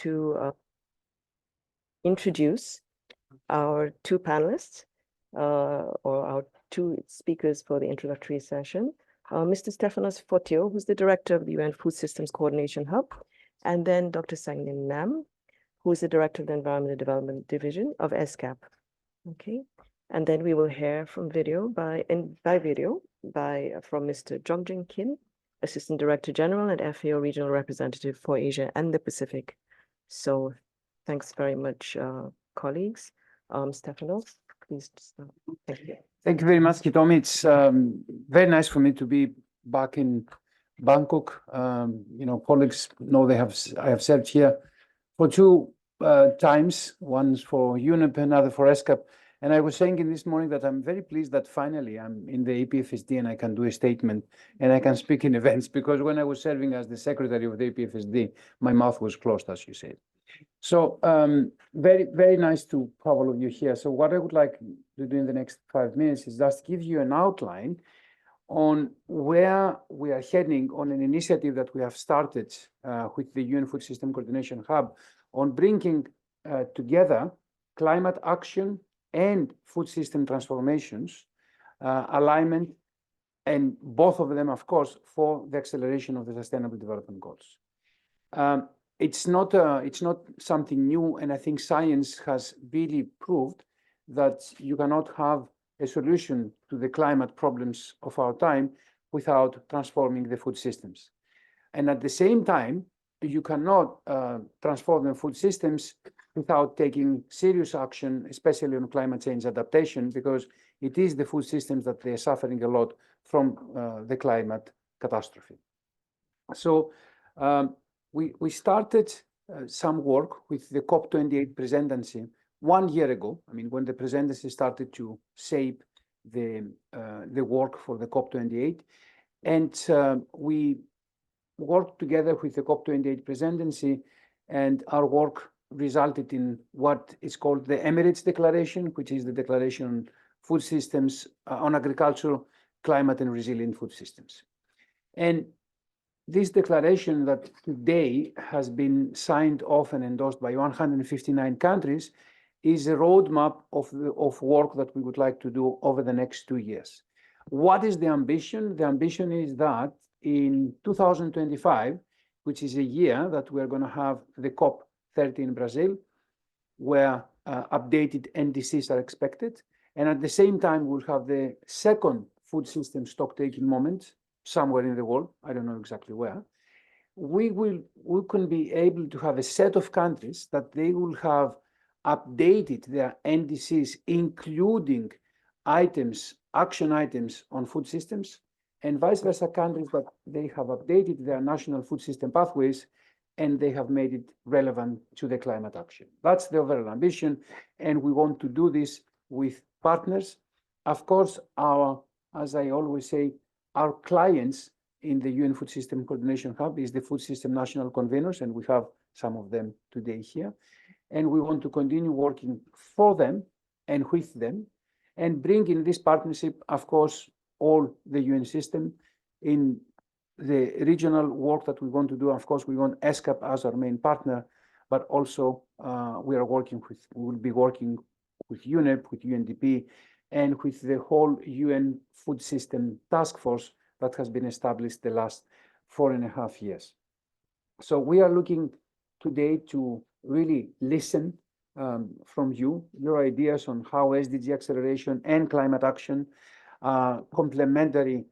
to introduce our two panelists, or our two speakers for the introductory session. Mr. Stefanos Fotiou, who's the director of the UN Food Systems Coordination Hub, and then Dr. Sangin Nam, who is the director of the Environmental Development Division of ESCAP. Okay, and then we will hear from from Mr. Jongjin Kim, Assistant Director General and FAO Regional Representative for Asia and the Pacific. So thanks very much, colleagues. Stefanos, please start. Thank you. Thank you very much, Hitomi. It's very nice for me to be back in Bangkok. Colleagues know I have served here for two times, once for UNEP, another for ESCAP. And I was saying this morning that I'm very pleased that finally I'm in the APFSD and I can do a statement and I can speak in events, because when I was serving as the secretary of the APFSD, my mouth was closed, as you said. So very, very nice to have all of you here. So what I would like to do in the next 5 minutes is just give you an outline on where we are heading on an initiative that we have started with the UN Food System Coordination Hub on bringing together climate action and food system transformations, alignment, and both of them, of course, for the acceleration of the Sustainable Development Goals. It's not something new, and I think science has really proved that you cannot have a solution to the climate problems of our time without transforming the food systems. And at the same time, you cannot transform the food systems without taking serious action, especially on climate change adaptation, because it is the food systems that they are suffering a lot from the climate catastrophe. So we started some work with the COP28 presidency 1 year ago. I mean, when the presidency started to shape the work for the COP28, and we worked together with the COP28 presidency, and our work resulted in what is called the Emirates Declaration, which is the declaration on food systems, on agricultural, climate, and resilient food systems. And this declaration that today has been signed off and endorsed by 159 countries is a roadmap of work that we would like to do over the next 2 years. What is the ambition? The ambition is that in 2025, which is a year that we're going to have the COP30 in Brazil, where updated NDCs are expected. And at the same time, we'll have the second food system stock-taking moment somewhere in the world. I don't know exactly where. We can be able to have a set of countries that they will have updated their NDCs, including action items on food systems, and vice versa countries that they have updated their national food system pathways and they have made it relevant to the climate action. That's the overall ambition, and we want to do this with partners. Of course, as I always say, our clients in the UN Food System Coordination Hub is the Food System National Conveners, and we have some of them today here. And we want to continue working for them and with them, and bring in this partnership, of course, all the UN system in the regional work that we want to do. Of course, we want ESCAP as our main partner, but also we will be working with UNEP, with UNDP, and with the whole UN Food System Task Force that has been established the last 4.5 years. So we are looking today to really listen from you, your ideas on how SDG acceleration and climate action complementary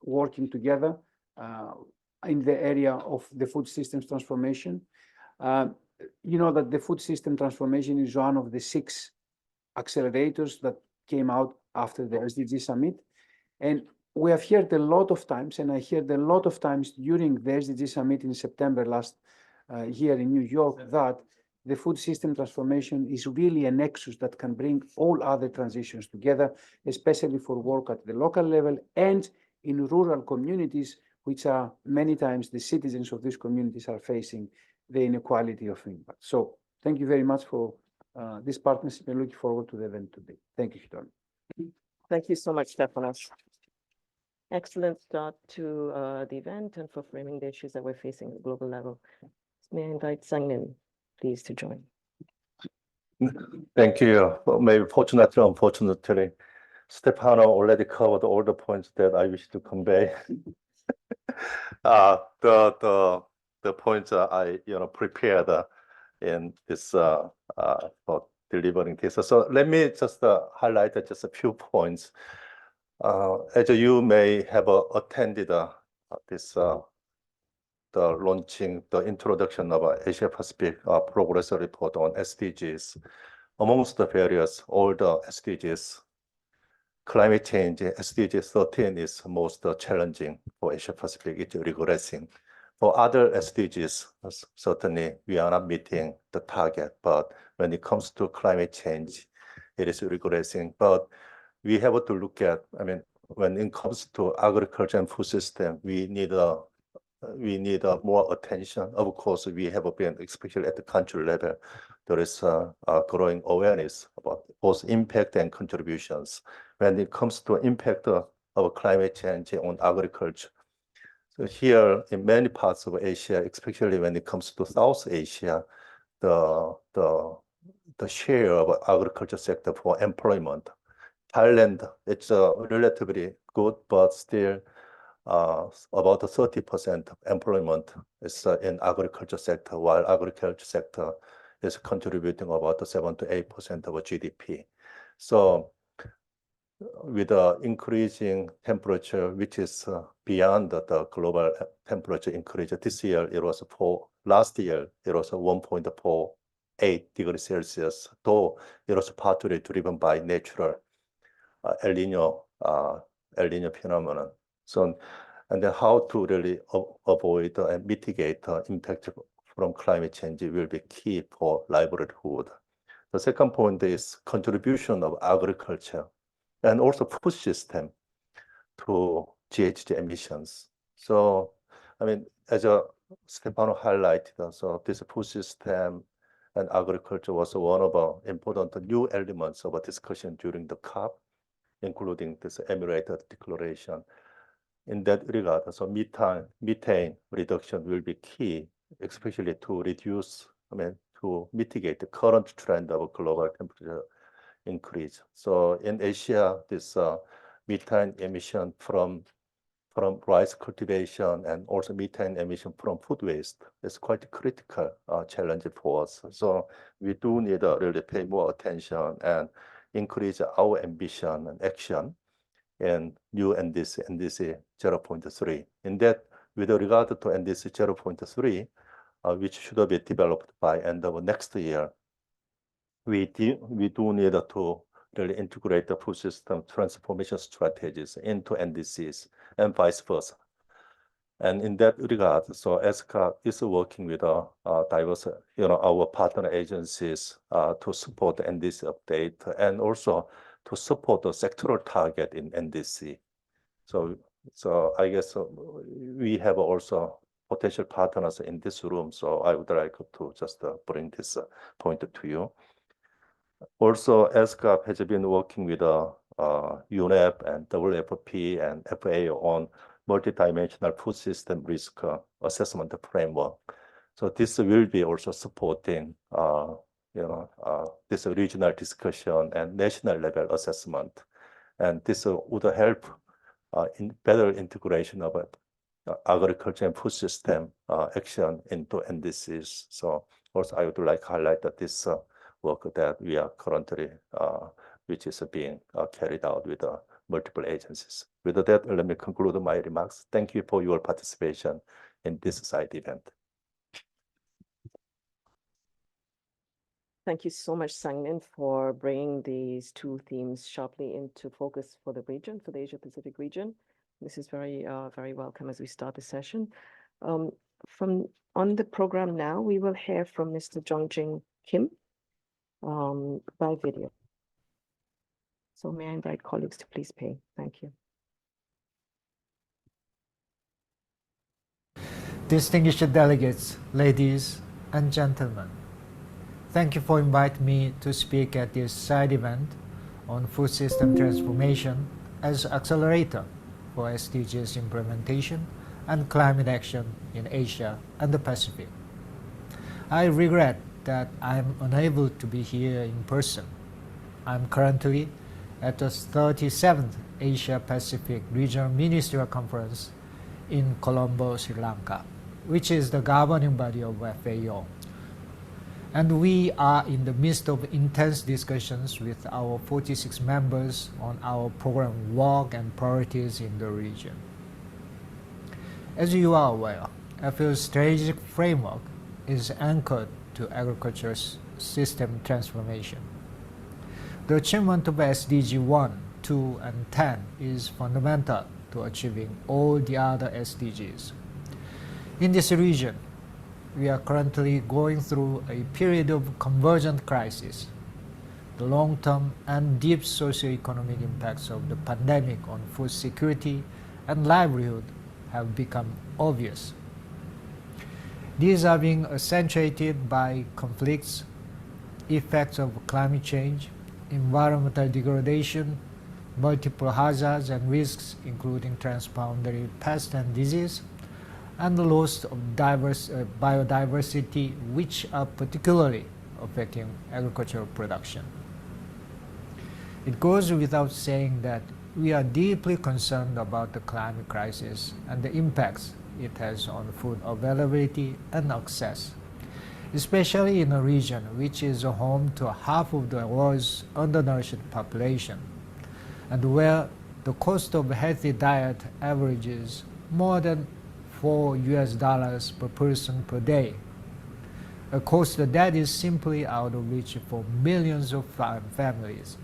working together in the area of the food systems transformation. You know that the food system transformation is one of the 6 accelerators that came out after the SDG summit. And we have heard a lot of times, and I heard a lot of times during the SDG summit in September last year in New York, that the food system transformation is really a nexus that can bring all other transitions together, especially for work at the local level and in rural communities, which are many times the citizens of these communities are facing the inequality of impact. So thank you very much for this partnership, and looking forward to the event today. Thank you, Hitomi. Thank you so much, Stefanos. Excellent start to the event and for framing the issues that we're facing at the global level. may I invite Sang-Min, please, to join. Thank you. Well, maybe fortunately, unfortunately, Stefano already covered all the points that I wish to convey. The points I prepared in this for delivering this. So let me just highlight just a few points. As you may have attended this the introduction of Asia-Pacific Progress Report on SDGs. Amongst the various older SDGs, climate change, SDG 13 is most challenging for Asia-Pacific, it's regressing. For other SDGs, certainly we are not meeting the target, but when it comes to climate change, it is regressing. But we have to look at, when it comes to agriculture and food system, we need more attention. Of course, we have been, especially at the country level, there is a growing awareness about both impact and contributions. When it comes to impact of climate change on agriculture, so here in many parts of Asia, especially when it comes to South Asia, the share of agriculture sector for employment, Thailand, it's relatively good, but still about 30% of employment is in agriculture sector, while agriculture sector is contributing about 7 to 8% of GDP. So with the increasing temperature, which is beyond the global temperature increase, this year it was last year it was 1.48 degrees Celsius, though it was partly driven by natural El Nino phenomenon. So, and then how to really avoid and mitigate the impact from climate change will be key for livelihood. The second point is contribution of agriculture and also food system to GHG emissions. So, as Stefano highlighted, so this food system and agriculture was one of our important new elements of a discussion during the COP, including this Accelerator declaration. In that regard, so methane reduction will be key, especially to reduce, to mitigate the current trend of global temperature increase. So in Asia, this methane emission from rice cultivation and also methane emission from food waste is quite a critical challenge for us. So we do need to really pay more attention and increase our ambition and action in new NDC 0.3. In that, with regard to NDC 0.3, which should be developed by end of next year, we do need to really integrate the food system transformation strategies into NDCs and vice versa. And in that regard, so ESCA is working with diverse, our partner agencies to support the NDC update and also to support the sectoral target in NDC. So I guess we have also potential partners in this room. So I would like to just bring this point to you. Also, ESCA has been working with UNEP and WFP and FAO on multidimensional food system risk assessment framework. So this will be also supporting this regional discussion and national level assessment. And this would help in better integration of agriculture and food system action into NDCs. So also I would like to highlight that this work that we are currently, which is being carried out with multiple agencies. With that, let me conclude my remarks. Thank you for your participation in this side event. Thank you so much, Sang-Min, for bringing these two themes sharply into focus for the region, for the Asia-Pacific region. This is very welcome as we start the session. On the program now, we will hear from Mr. Jongjin Kim by video. So may I invite colleagues to please pay. Thank you. Distinguished delegates, ladies and gentlemen, thank you for inviting me to speak at this side event on food system transformation as accelerator for SDGs implementation and climate action in Asia and the Pacific. I regret that I'm unable to be here in person. I'm currently at the 37th Asia-Pacific Regional Ministerial Conference in Colombo, Sri Lanka, which is the governing body of FAO. And we are in the midst of intense discussions with our 46 members on our program work and priorities in the region. As you are aware, FAO's strategic framework is anchored to agriculture system transformation. The achievement of SDG 1, 2, and 10 is fundamental to achieving all the other SDGs. In this region, we are currently going through a period of convergent crisis. The long-term and deep socio-economic impacts of the pandemic on food security and livelihood have become obvious. These are being accentuated by conflicts, effects of climate change, environmental degradation, multiple hazards and risks, including transboundary pests and disease, and the loss of biodiversity, which are particularly affecting agricultural production. It goes without saying that we are deeply concerned about the climate crisis and the impacts it has on food availability and access, especially in a region which is home to half of the world's undernourished population, and where the cost of a healthy diet averages more than $4 per person per day, a cost that is simply out of reach for millions of families.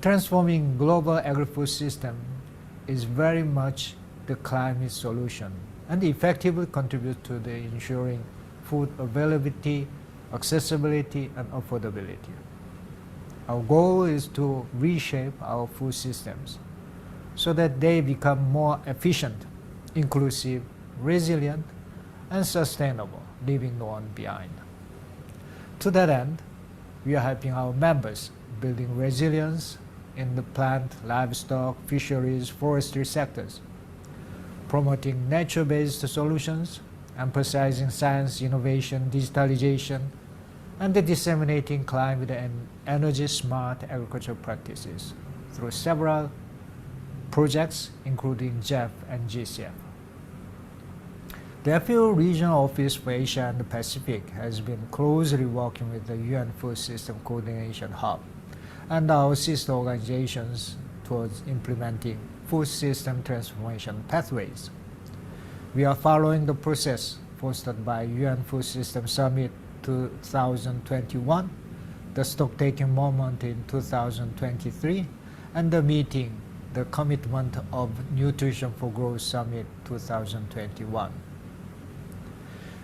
Transforming global agri-food system is very much the climate solution and effectively contribute to the ensuring food availability, accessibility, and affordability. Our goal is to reshape our food systems so that they become more efficient, inclusive, resilient, and sustainable, leaving no one behind. To that end, we are helping our members building resilience in the plant, livestock, fisheries, forestry sectors, promoting nature-based solutions, emphasizing science, innovation, digitalization, and disseminating climate and energy-smart agricultural practices through several projects, including GEF and GCF. The FAO Regional Office for Asia and the Pacific has been closely working with the UN Food System Coordination Hub and our sister organizations towards implementing food system transformation pathways. We are following the process fostered by UN Food System Summit 2021, the stock-taking moment in 2023, and the Commitment of Nutrition for Growth Summit 2021.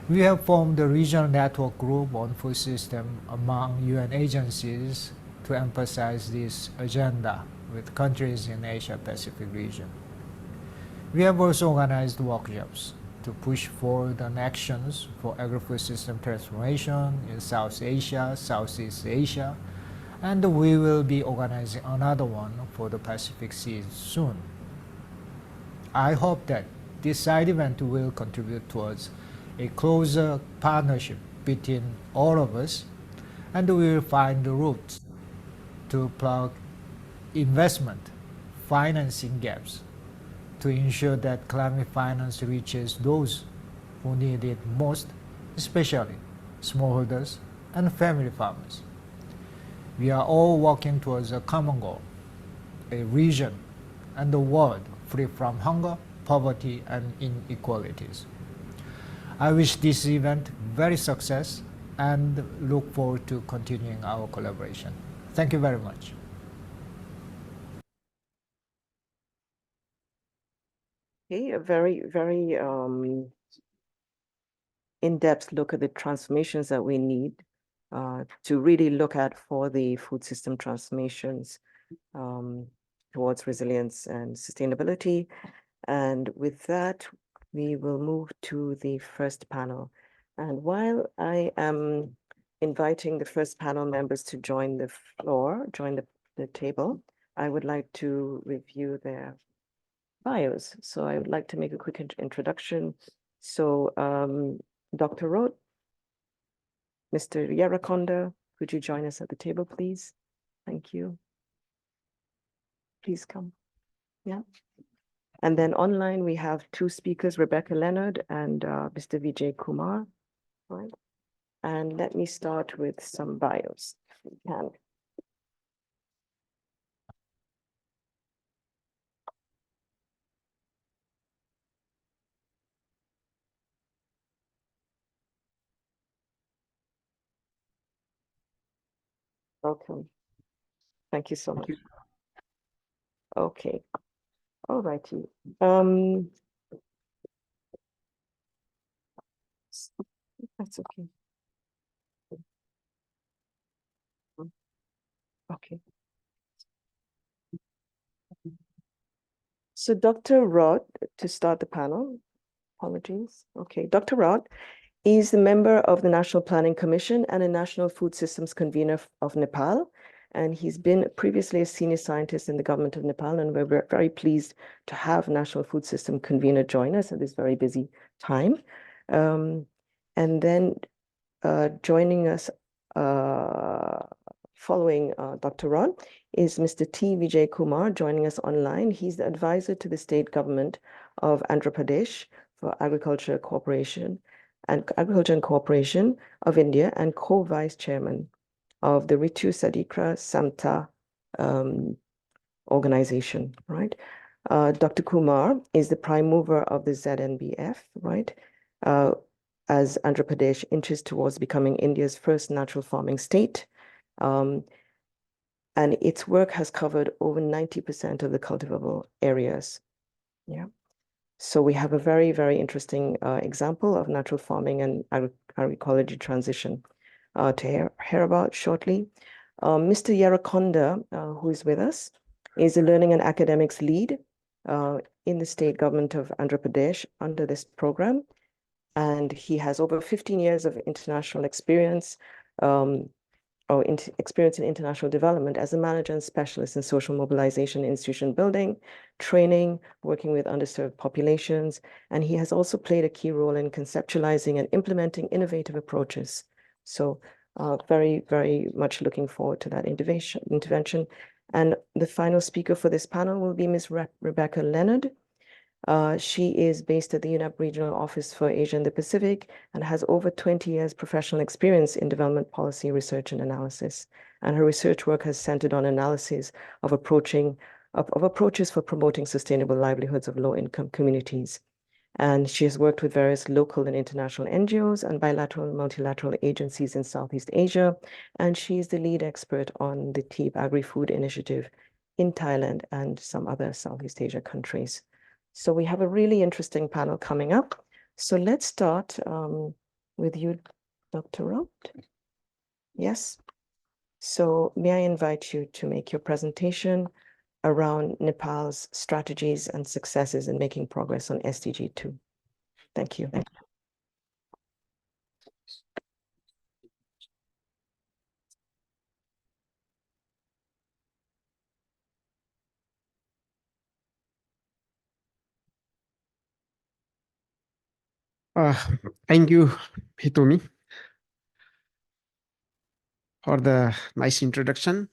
We have formed a regional network group on food system among UN agencies to emphasize this agenda with countries in Asia-Pacific region. We have also organized workshops to push forward on actions for agri-food system transformation in South Asia, Southeast Asia, and we will be organizing another one for the Pacific Sea soon. I hope that this side event will contribute towards a closer partnership between all of us, and we will find the routes to plug investment financing gaps to ensure that climate finance reaches those who need it most, especially smallholders and family farmers. We are all working towards a common goal, a region and a world free from hunger, poverty, and inequalities. I wish this event very success and look forward to continuing our collaboration. Thank you very much. Okay, a very, very in-depth look at the transformations that we need to really look at for the food system transformations towards resilience and sustainability. And with that, we will move to the first panel. And while I am inviting the first panel members to join the floor, join the table, I would like to review their bios. So I would like to make a quick introduction. So Dr. Roth Mr. Yarakonda, could you join us at the table, please? Thank you. Please come. Yeah. And then online, we have two speakers, Rebecca Leonard and Mr. Vijay Kumar. Right. And let me start with some bios, if we can. Welcome. Thank you so much. Okay. All righty. That's okay. Okay. So Dr. Rod, to start the panel, apologies. Okay, Dr. Rod is the member of the National Planning Commission and a National Food Systems Convener of Nepal. And he's been previously a senior scientist in the government of Nepal, and we're very pleased to have National Food System Convener join us at this very busy time. And then joining us following Dr. Ron is Mr. T. Vijay Kumar joining us online. He's the advisor to the state government of Andhra Pradesh for Agriculture and Cooperation of India and co-vice chairman of the Ritu Sadikra Samta organization, right? Dr. Kumar is the prime mover of the ZNBF, right? As Andhra Pradesh inches towards becoming India's first natural farming state. And its work has covered over 90% of the cultivable areas. Yeah. So we have a very, very interesting example of natural farming and agroecology transition to hear about shortly. Mr. Yarakonda, who is with us, is a learning and academics lead in the state government of Andhra Pradesh under this program. And he has over 15 years of international experience experience in international development as a manager and specialist in social mobilization, institution building, training, working with underserved populations. And he has also played a key role in conceptualizing and implementing innovative approaches. So very, very much looking forward to that intervention. And the final speaker for this panel will be Ms. Rebecca Leonard. She is based at the UNEP Regional Office for Asia and the Pacific and has over 20 years professional experience in development policy research and analysis. And her research work has centered on analysis of approaches for promoting sustainable livelihoods of low-income communities. And she has worked with various local and international NGOs and bilateral and multilateral agencies in Southeast Asia. And she is the lead expert on the TEEB Agri-Food Initiative in Thailand and some other Southeast Asia countries. So we have a really interesting panel coming up. So let's start with you, Dr. Rout. Yes. So may I invite you to make your presentation around Nepal's strategies and successes in making progress on SDG 2. Thank you. Thank you, Hitomi, for the nice introduction.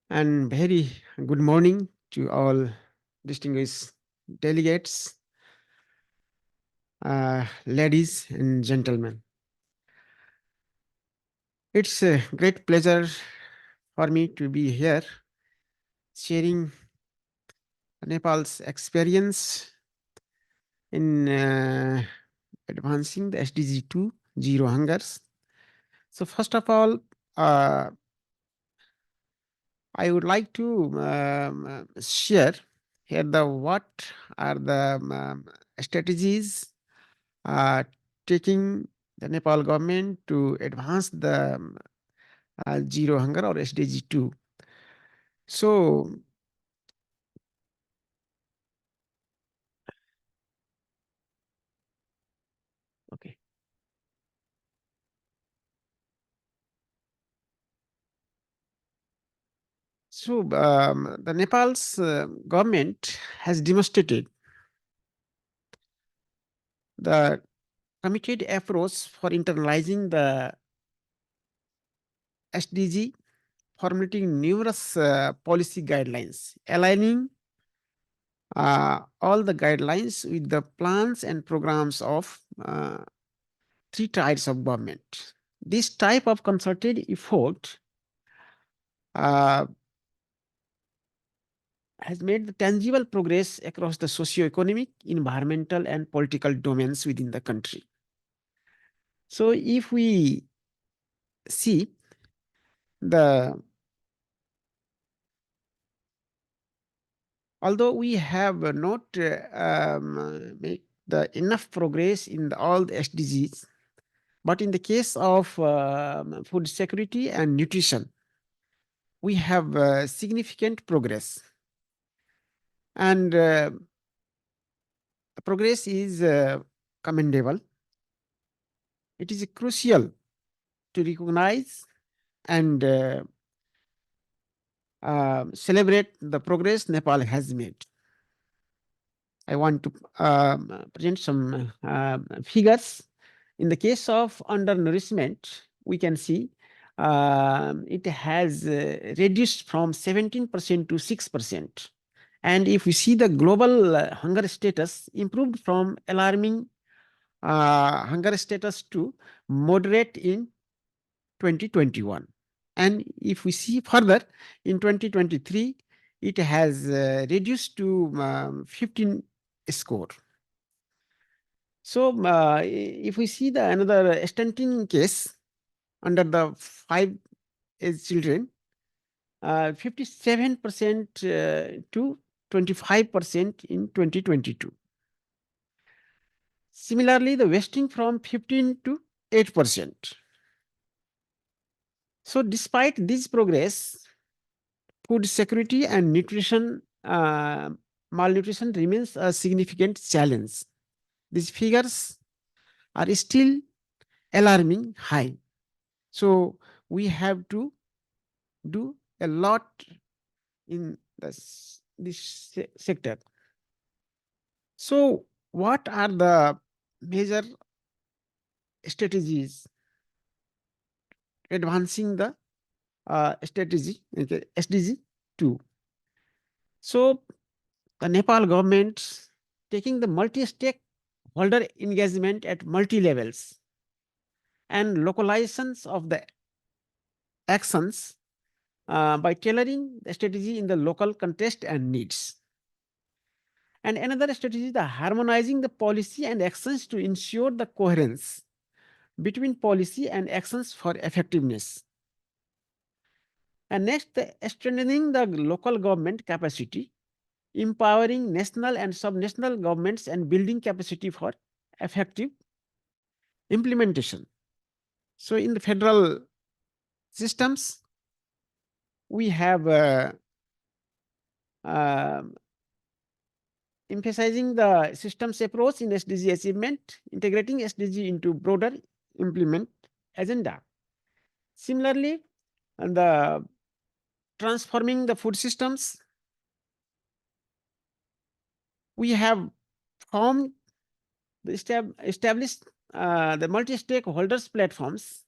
And very good morning to all distinguished delegates, ladies and gentlemen. It's a great pleasure for me to be here sharing Nepal's experience in advancing the SDG 2, Zero Hungers. So first of all, I would like to share here what are the strategies taking the Nepal government to advance the Zero Hunger or SDG 2. So, okay. So, the Nepal's government has demonstrated the committed approach for internalizing the SDG, formulating numerous policy guidelines, aligning all the guidelines with the plans and programs of three tiers of government. This type of concerted effort has made the tangible progress across the socio-economic, environmental, and political domains within the country. So if we see although we have not made enough progress in all the SDGs, but in the case of food security and nutrition, we have significant progress. And the progress is commendable. It is crucial to recognize and celebrate the progress Nepal has made. I want to present some figures. In the case of undernourishment, we can see it has reduced from 17% to 6%. And if we see the global hunger status improved from alarming hunger status to moderate in 2021. And if we see further, in 2023, it has reduced to 15 score. So if we see another stunting case under the 5 age children, 57% to 25% in 2022. Similarly, the wasting from 15 to 8%. So despite this progress, food security and nutrition, malnutrition remains a significant challenge. These figures are still alarming high. So we have to do a lot in this sector. So what are the major strategies advancing the strategy, okay, SDG 2? So the Nepal government taking the multi-stakeholder engagement at multi-levels and localizations of the actions by tailoring the strategy in the local context and needs. And another strategy is the harmonizing the policy and actions to ensure the coherence between policy and actions for effectiveness. And next, strengthening the local government capacity, empowering national and subnational governments and building capacity for effective implementation. So in the federal systems, we have emphasizing the systems approach in SDG achievement, integrating SDG into broader implement agenda. Similarly, the transforming the food systems, we have formed established the multi-stakeholders platforms,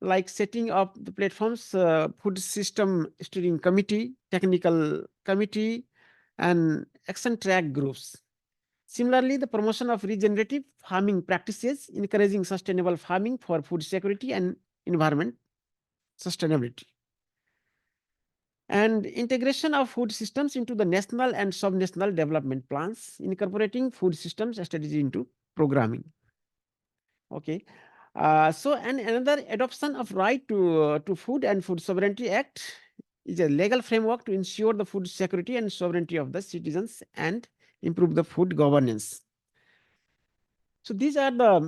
like setting up the platforms, food system steering committee, technical committee, and action track groups. Similarly, the promotion of regenerative farming practices, encouraging sustainable farming for food security and environment sustainability. And integration of food systems into the national and subnational development plans, incorporating food systems strategy into programming. Okay. And another adoption of right to Food and Food Sovereignty Act is a legal framework to ensure the food security and sovereignty of the citizens and improve the food governance. So these are the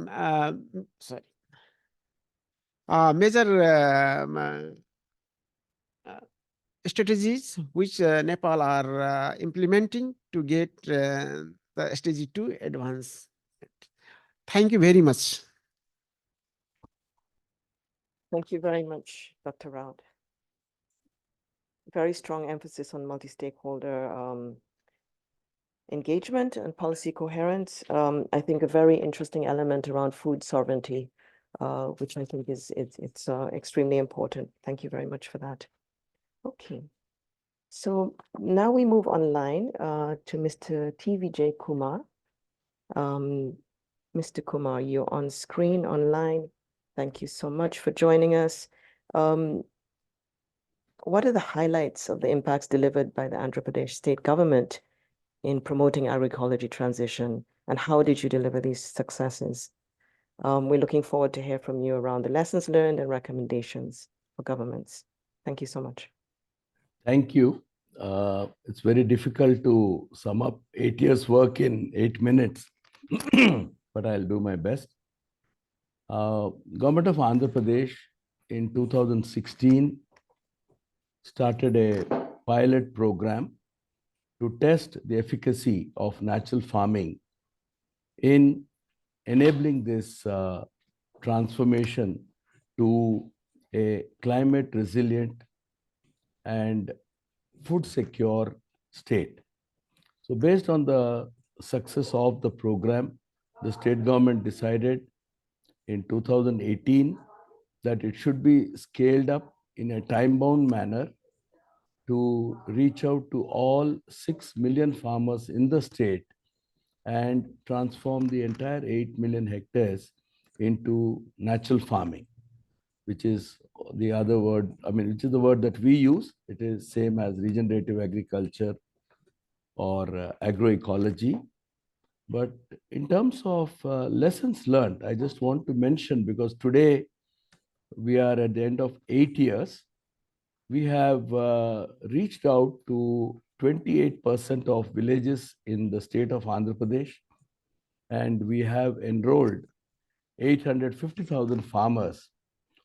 major strategies which Nepal are implementing to get the SDG 2 advance. Thank you very much. Thank you very much, Dr. Raud. Very strong emphasis on multi-stakeholder engagement and policy coherence. I think a very interesting element around food sovereignty, which I think is extremely important. Thank you very much for that. Okay. So now we move online to Mr. TVJ Kumar. Mr. Kumar, you're on screen online. Thank you so much for joining us. What are the highlights of the impacts delivered by the Andhra Pradesh state government in promoting agroecology transition, and how did you deliver these successes? We're looking forward to hear from you around the lessons learned and recommendations for governments. Thank you so much. Thank you. It's very difficult to sum up 8 years' work in 8 minutes, but I'll do my best. Government of Andhra Pradesh in 2016 started a pilot program to test the efficacy of natural farming in enabling this transformation to a climate resilient and food secure state. So based on the success of the program, the state government decided in 2018 that it should be scaled up in a time-bound manner to reach out to all 6 million farmers in the state and transform the entire 8 million hectares into natural farming, which is the other word, which is the word that we use. It is same as regenerative agriculture or agroecology. But in terms of lessons learned, I just want to mention, because today we are at the end of 8 years, we have reached out to 28% of villages in the state of Andhra Pradesh, and we have enrolled 850,000 farmers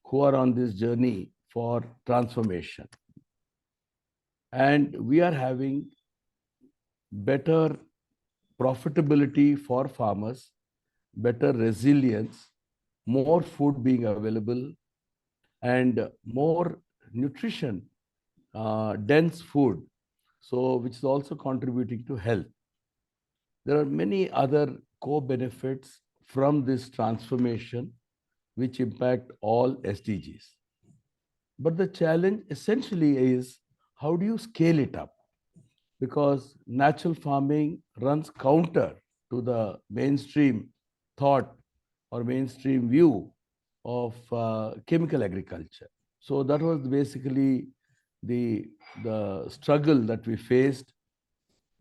who are on this journey for transformation. And we are having better profitability for farmers, better resilience, more food being available, and more nutrition, dense food, so which is also contributing to health. There are many other co-benefits from this transformation which impact all SDGs. But the challenge essentially is, how do you scale it up? Because natural farming runs counter to the mainstream thought or mainstream view of chemical agriculture. So that was basically the struggle that we faced,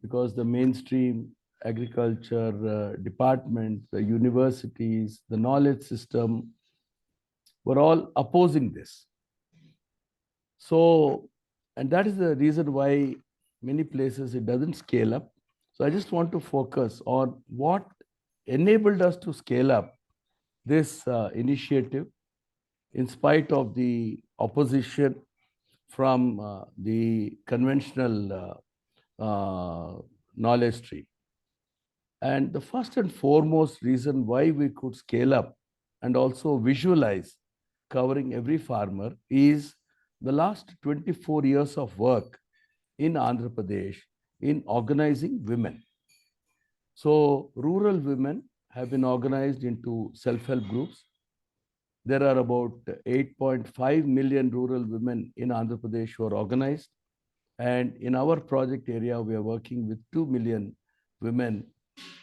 because the mainstream agriculture department, the universities, the knowledge system were all opposing this. So, and that is the reason why many places it doesn't scale up. So I just want to focus on what enabled us to scale up this initiative in spite of the opposition from the conventional knowledge tree. And the first and foremost reason why we could scale up and also visualize covering every farmer is the last 24 years of work in Andhra Pradesh in organizing women. So rural women have been organized into self-help groups. There are about 8.5 million rural women in Andhra Pradesh who are organized. And in our project area, we are working with 2 million women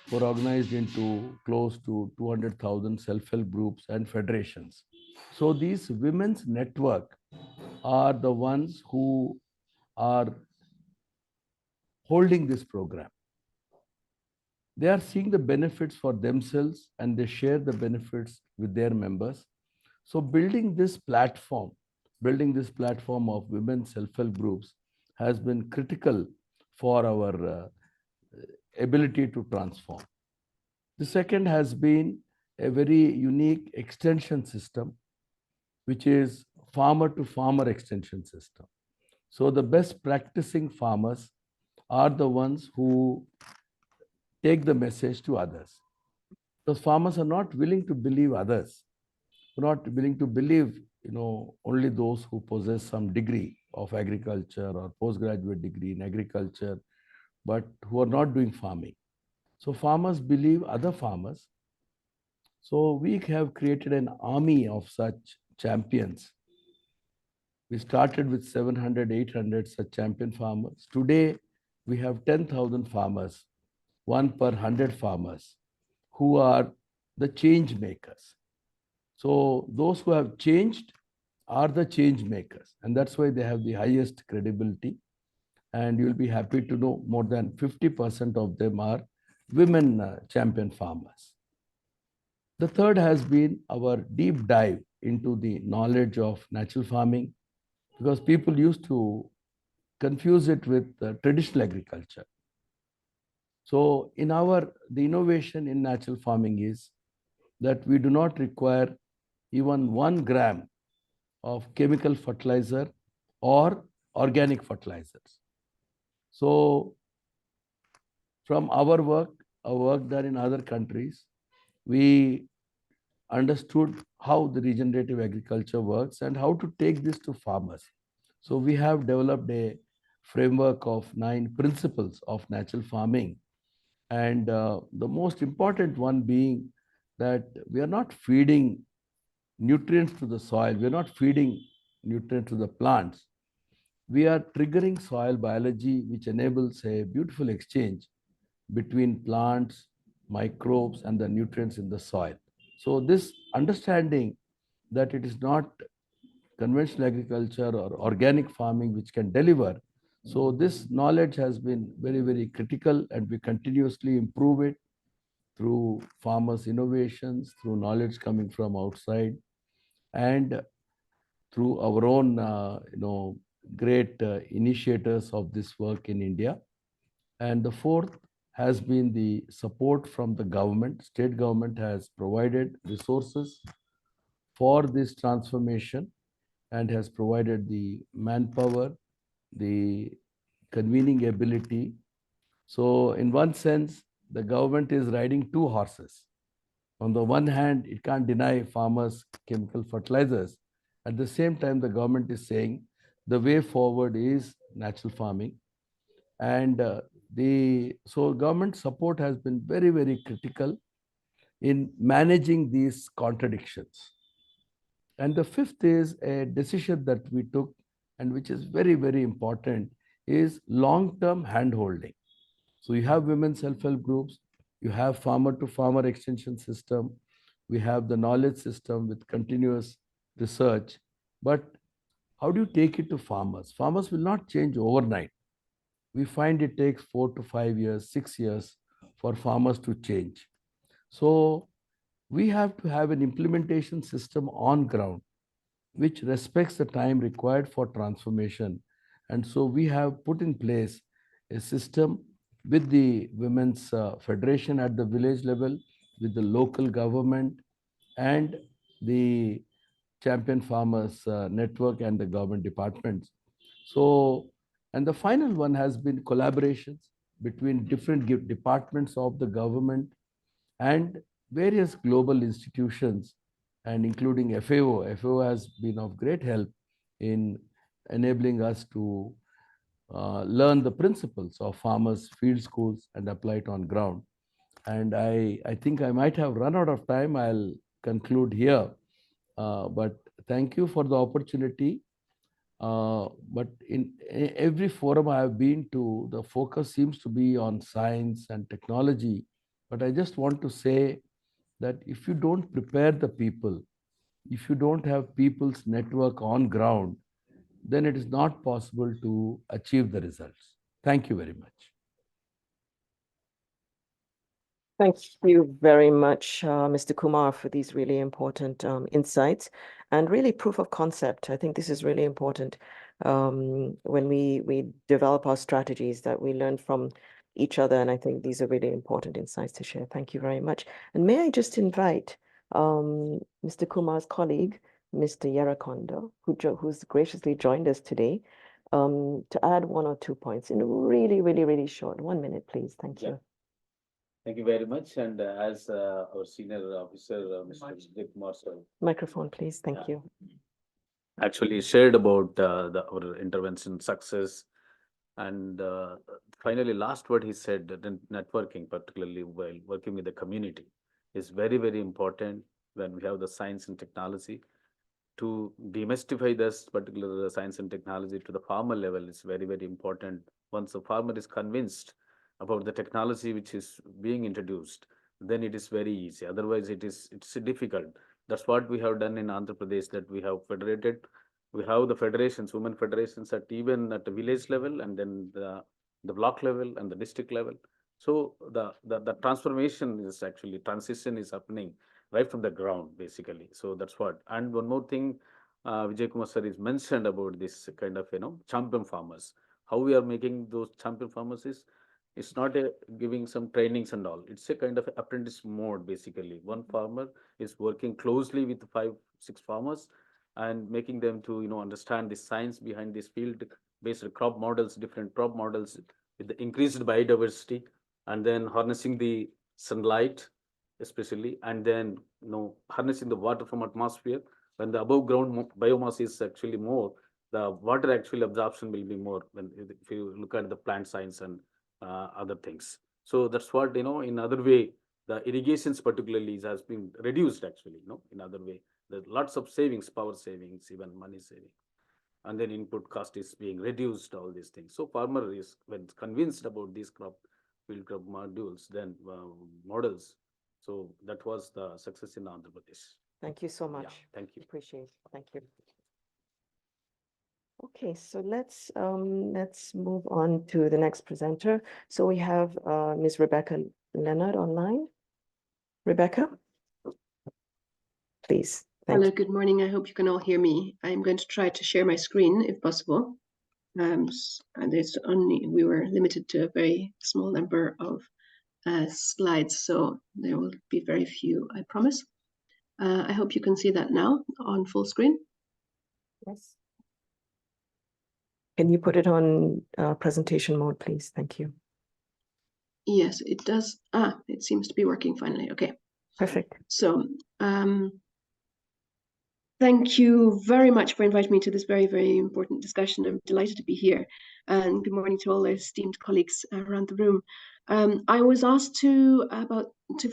who are organized into close to 200,000 self-help groups and federations. So these women's network are the ones who are holding this program. They are seeing the benefits for themselves and they share the benefits with their members. So building this platform of women self-help groups has been critical for our ability to transform. The second has been a very unique extension system, which is farmer to farmer extension system. So the best practicing farmers are the ones who take the message to others. Because farmers are not willing to believe others, not willing to believe only those who possess some degree of agriculture or postgraduate degree in agriculture, but who are not doing farming. So farmers believe other farmers. So we have created an army of such champions. We started with 700, 800 such champion farmers. Today, we have 10,000 farmers, 1 per 100 farmers, who are the change makers. So those who have changed are the change makers, and that's why they have the highest credibility. And you'll be happy to know more than 50% of them are women champion farmers. The third has been our deep dive into the knowledge of natural farming, because people used to confuse it with traditional agriculture. So the innovation in natural farming is that we do not require even 1 gram of chemical fertilizer or organic fertilizers. So from our work done in other countries, we understood how the regenerative agriculture works and how to take this to farmers. So we have developed a framework of 9 principles of natural farming. And the most important one being that we are not feeding nutrients to the soil, we are not feeding nutrients to the plants. We are triggering soil biology, which enables a beautiful exchange between plants, microbes, and the nutrients in the soil. So this understanding that it is not conventional agriculture or organic farming which can deliver. So this knowledge has been very, very critical, and we continuously improve it through farmers' innovations, through knowledge coming from outside, and through our own, great initiators of this work in India. And the fourth has been the support from the government. State government has provided resources for this transformation and has provided the manpower, the convening ability. So in one sense, the government is riding 2 horses. On the one hand, it can't deny farmers chemical fertilizers. At the same time, the government is saying the way forward is natural farming. And so government support has been very, very critical in managing these contradictions. And the fifth is a decision that we took, and which is very, very important, is long-term hand-holding. So you have women self-help groups, you have farmer-to-farmer extension system, we have the knowledge system with continuous research. But how do you take it to farmers? Farmers will not change overnight. We find it takes 4 to 5 years, 6 years for farmers to change. So we have to have an implementation system on ground which respects the time required for transformation. And so we have put in place a system with the Women's Federation at the village level, with the local government, and the Champion Farmers Network and the government departments. So, and the final one has been collaborations between different departments of the government and various global institutions, and including FAO. FAO has been of great help in enabling us to learn the principles of farmers' field schools and apply it on ground. And I think I might have run out of time. I'll conclude here. But thank you for the opportunity. But in every forum I have been to, the focus seems to be on science and technology. But I just want to say that if you don't prepare the people, if you don't have people's network on ground, then it is not possible to achieve the results. Thank you very much. Thank you very much, Mr. Kumar, for these really important insights and really proof of concept. I think this is really important when we develop our strategies, that we learn from each other. And I think these are really important insights to share. Thank you very much. And may I just invite Mr. Kumar's colleague, Mr. Yerakonda, who's graciously joined us today, to add 1 or 2 points in really, really, really short. 1 minute, please. Thank you. Thank you very much. And as our senior officer, Mr. Vijay Kumar sir, Microphone, please. Thank you. actually shared about our intervention success and finally, last word he said that the networking, particularly while working with the community, is very, very important when we have the science and technology. To demystify this particular science and technology to the farmer level is very, very important. Once the farmer is convinced about the technology which is being introduced, then it is very easy. Otherwise, it's difficult. That's what we have done in Andhra Pradesh, that we have federated. We have the federations, women federations at even at the village level, and then the block level and the district level. So the transformation is actually, transition is happening right from the ground, basically. So that's what. And one more thing, Vijay Kumar sir is mentioned about this kind of, champion farmers. How we are making those champion farmers is, it's not giving some trainings and all. It's a kind of apprentice mode, basically. One farmer is working closely with 5-6 farmers and making them to, understand the science behind this field-based crop models, different crop models with the increased biodiversity, and then harnessing the sunlight, especially, and then harnessing the water from atmosphere. When the above ground biomass is actually more, the water actually absorption will be more when if you look at the plant science and other things. So that's what, in other way, the irrigations particularly has been reduced actually, in other way. There's lots of savings, power savings, even money saving, and then input cost is being reduced, all these things. So farmer is, when convinced about these field crop modules, then models. So that was the success in Andhra Pradesh. Thank you so Yeah, much. thank you. Appreciate it. Thank you. Okay, so let's move on to the next presenter. So we have Ms. Rebecca Leonard online. Rebecca, please. Thank Hello, you. good morning. I hope you can all hear me. I'm going to try to share my screen if possible. And we were limited to a very small number of slides, so there will be very few, I promise. I hope you can see that now on full screen. Yes. Can you put it on presentation mode, please? Thank you. Yes, it does. It seems to be working finally. Okay. Perfect. So, thank you very much for inviting me to this very, very important discussion. I'm delighted to be here. And good morning to all our esteemed colleagues around the room. I was asked to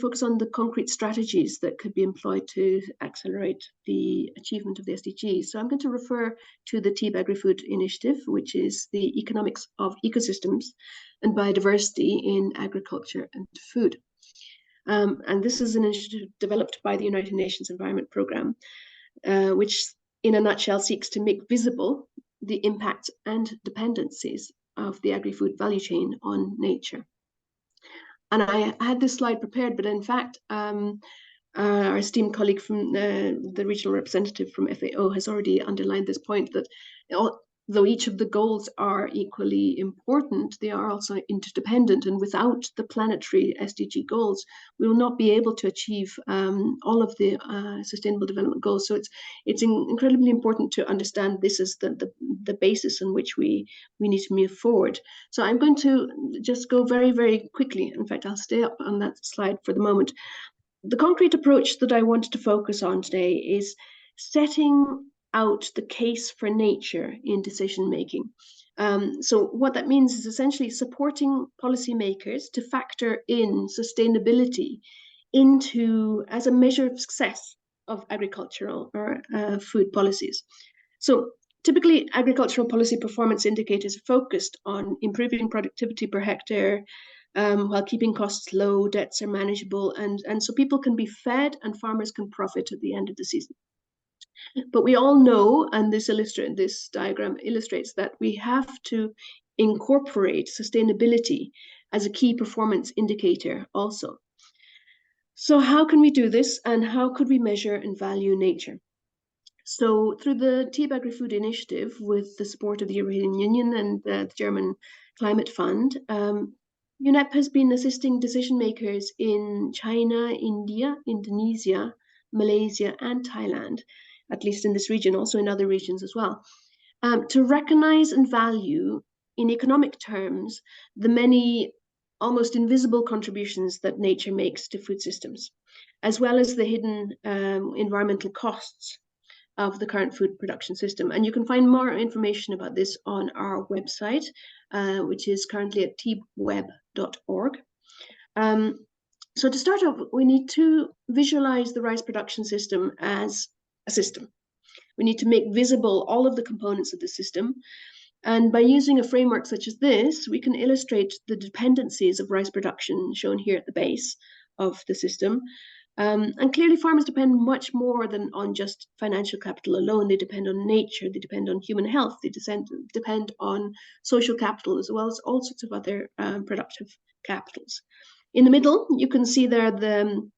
focus on the concrete strategies that could be employed to accelerate the achievement of the SDGs. So I'm going to refer to the TEEB Agri-Food Initiative, which is the economics of ecosystems and biodiversity in agriculture and food. And this is an initiative developed by the United Nations Environment Programme, which in a nutshell seeks to make visible the impacts and dependencies of the agri-food value chain on nature. And I had this slide prepared, but in fact, our esteemed colleague from the regional representative from FAO has already underlined this point, that though each of the goals are equally important, they are also interdependent. And without the planetary SDG goals, we will not be able to achieve all of the sustainable development goals. So it's incredibly important to understand this is the basis on which we need to move forward. So I'm going to just go very, very quickly. In fact, I'll stay up on that slide for the moment. The concrete approach that I wanted to focus on today is setting out the case for nature in decision making. So what that means is essentially supporting policymakers to factor in sustainability as a measure of success of agricultural or food policies. So typically, agricultural policy performance indicators are focused on improving productivity per hectare, while keeping costs low, debts are manageable, and so people can be fed and farmers can profit at the end of the season. But we all know, and this diagram illustrates, that we have to incorporate sustainability as a key performance indicator also. So how can we do this, and how could we measure and value nature? So through the TEEB Agri-Food Initiative, with the support of the European Union and the German Climate Fund, UNEP has been assisting decision makers in China, India, Indonesia, Malaysia, and Thailand, at least in this region, also in other regions as well, to recognize and value in economic terms the many almost invisible contributions that nature makes to food systems, as well as the hidden environmental costs of the current food production system. And you can find more information about this on our website, which is currently at tweb.org. So to start off, we need to visualize the rice production system as a system. We need to make visible all of the components of the system. And by using a framework such as this, we can illustrate the dependencies of rice production shown here at the base of the system. And clearly farmers depend much more than on just financial capital alone. They depend on nature, they depend on human health, they depend on social capital, as well as all sorts of other productive capitals. In the middle, you can see there the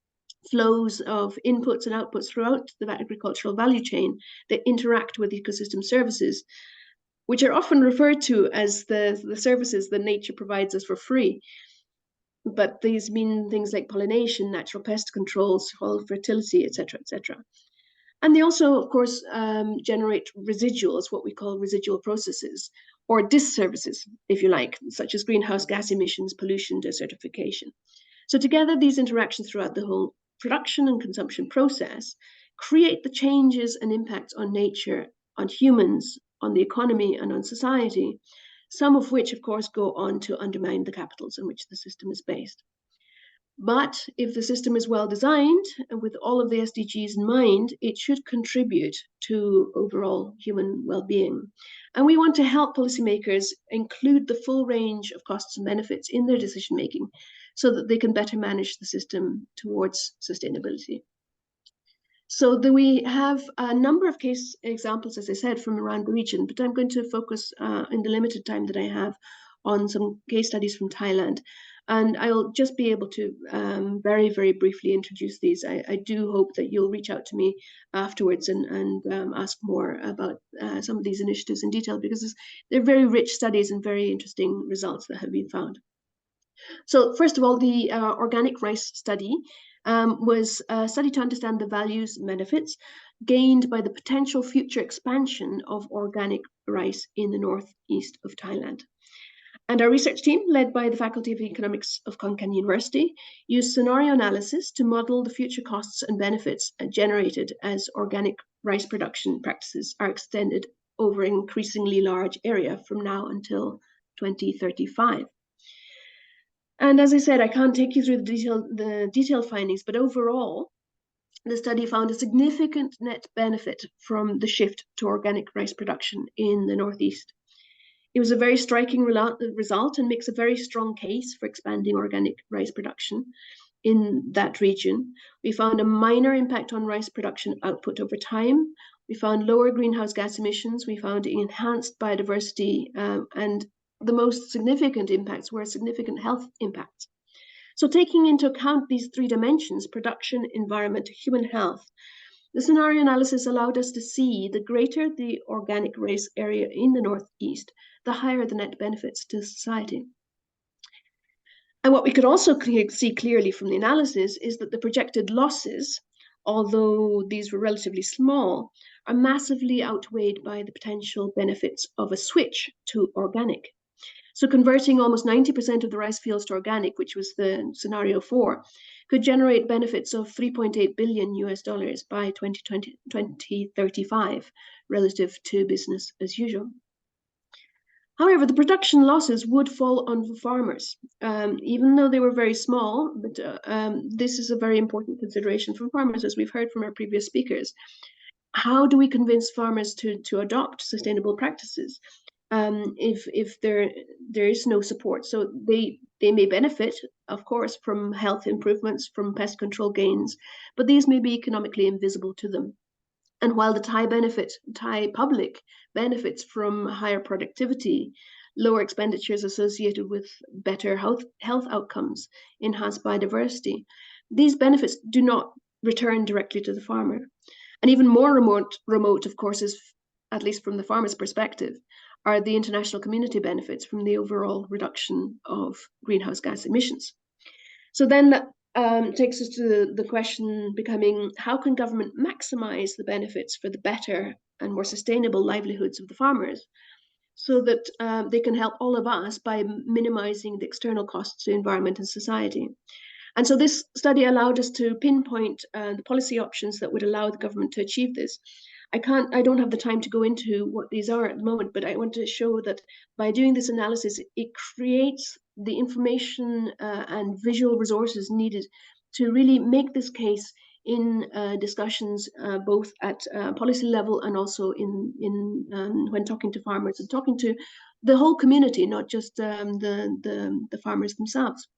flows of inputs and outputs throughout the agricultural value chain that interact with ecosystem services, which are often referred to as the services that nature provides us for free. But these mean things like pollination, natural pest control, soil fertility, etc., etc. And they also, of course, generate residuals, what we call residual processes, or disservices, if you like, such as greenhouse gas emissions, pollution, desertification. So together, these interactions throughout the whole production and consumption process create the changes and impacts on nature, on humans, on the economy, and on society, some of which, of course, go on to undermine the capitals on which the system is based. But if the system is well designed, and with all of the SDGs in mind, it should contribute to overall human well-being. And we want to help policymakers include the full range of costs and benefits in their decision-making so that they can better manage the system towards sustainability. So we have a number of case examples, as I said, from around the region, but I'm going to focus in the limited time that I have on some case studies from Thailand. And I'll just be able to very, very briefly introduce these. I do hope that you'll reach out to me afterwards and ask more about some of these initiatives in detail, because they're very rich studies and very interesting results that have been found. So first of all, the organic rice study was a study to understand the values and benefits gained by the potential future expansion of organic rice in the northeast of Thailand. And our research team, led by the Faculty of Economics of Khon Kaen University, used scenario analysis to model the future costs and benefits generated as organic rice production practices are extended over an increasingly large area from now until 2035. And as I said, I can't take you through the detailed findings, but overall, the study found a significant net benefit from the shift to organic rice production in the Northeast. It was a very striking result and makes a very strong case for expanding organic rice production in that region. We found a minor impact on rice production output over time. We found lower greenhouse gas emissions. We found enhanced biodiversity, and the most significant impacts were significant health impacts. So taking into account these three dimensions, production, environment, human health, the scenario analysis allowed us to see the greater the organic rice area in the Northeast, the higher the net benefits to society. And what we could also see clearly from the analysis is that the projected losses, although these were relatively small, are massively outweighed by the potential benefits of a switch to organic. So converting almost 90% of the rice fields to organic, which was the scenario 4, could generate benefits of $3.8 billion by 2035, relative to business as usual. However, the production losses would fall on farmers, even though they were very small. But this is a very important consideration for farmers, as we've heard from our previous speakers. How do we convince farmers to adopt sustainable practices if there is no support? So they may benefit, of course, from health improvements, from pest control gains, but these may be economically invisible to them. And while the Thai public benefits from higher productivity, lower expenditures associated with better health outcomes, enhanced biodiversity, these benefits do not return directly to the farmer. And even more remote, of course, is, at least from the farmer's perspective, are the international community benefits from the overall reduction of greenhouse gas emissions. So then that takes us to the question becoming, how can government maximize the benefits for the better and more sustainable livelihoods of the farmers so that they can help all of us by minimizing the external costs to environment and society? And so this study allowed us to pinpoint the policy options that would allow the government to achieve this. I don't have the time to go into what these are at the moment, but I want to show that by doing this analysis, it creates the information and visual resources needed to really make this case in discussions both at policy level and also in when talking to farmers and talking to the whole community, not just the farmers themselves.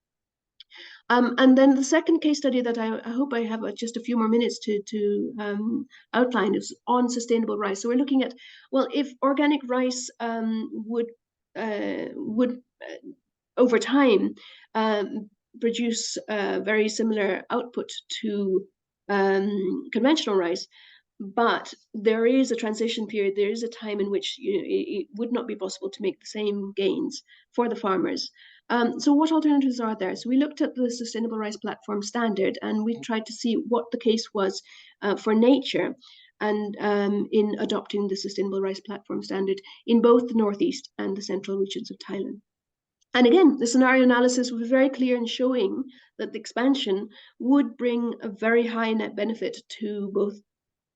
And then the second case study that I hope I have just a few more minutes to outline is on sustainable rice. So we're looking at, well, if organic rice would over time produce very similar output to conventional rice, but there is a transition period, there is a time in which it would not be possible to make the same gains for the farmers. So what alternatives are there? So we looked at the Sustainable Rice Platform Standard, and we tried to see what the case was for nature and in adopting the Sustainable Rice Platform Standard in both the Northeast and the central regions of Thailand. And again, the scenario analysis was very clear in showing that the expansion would bring a very high net benefit to both,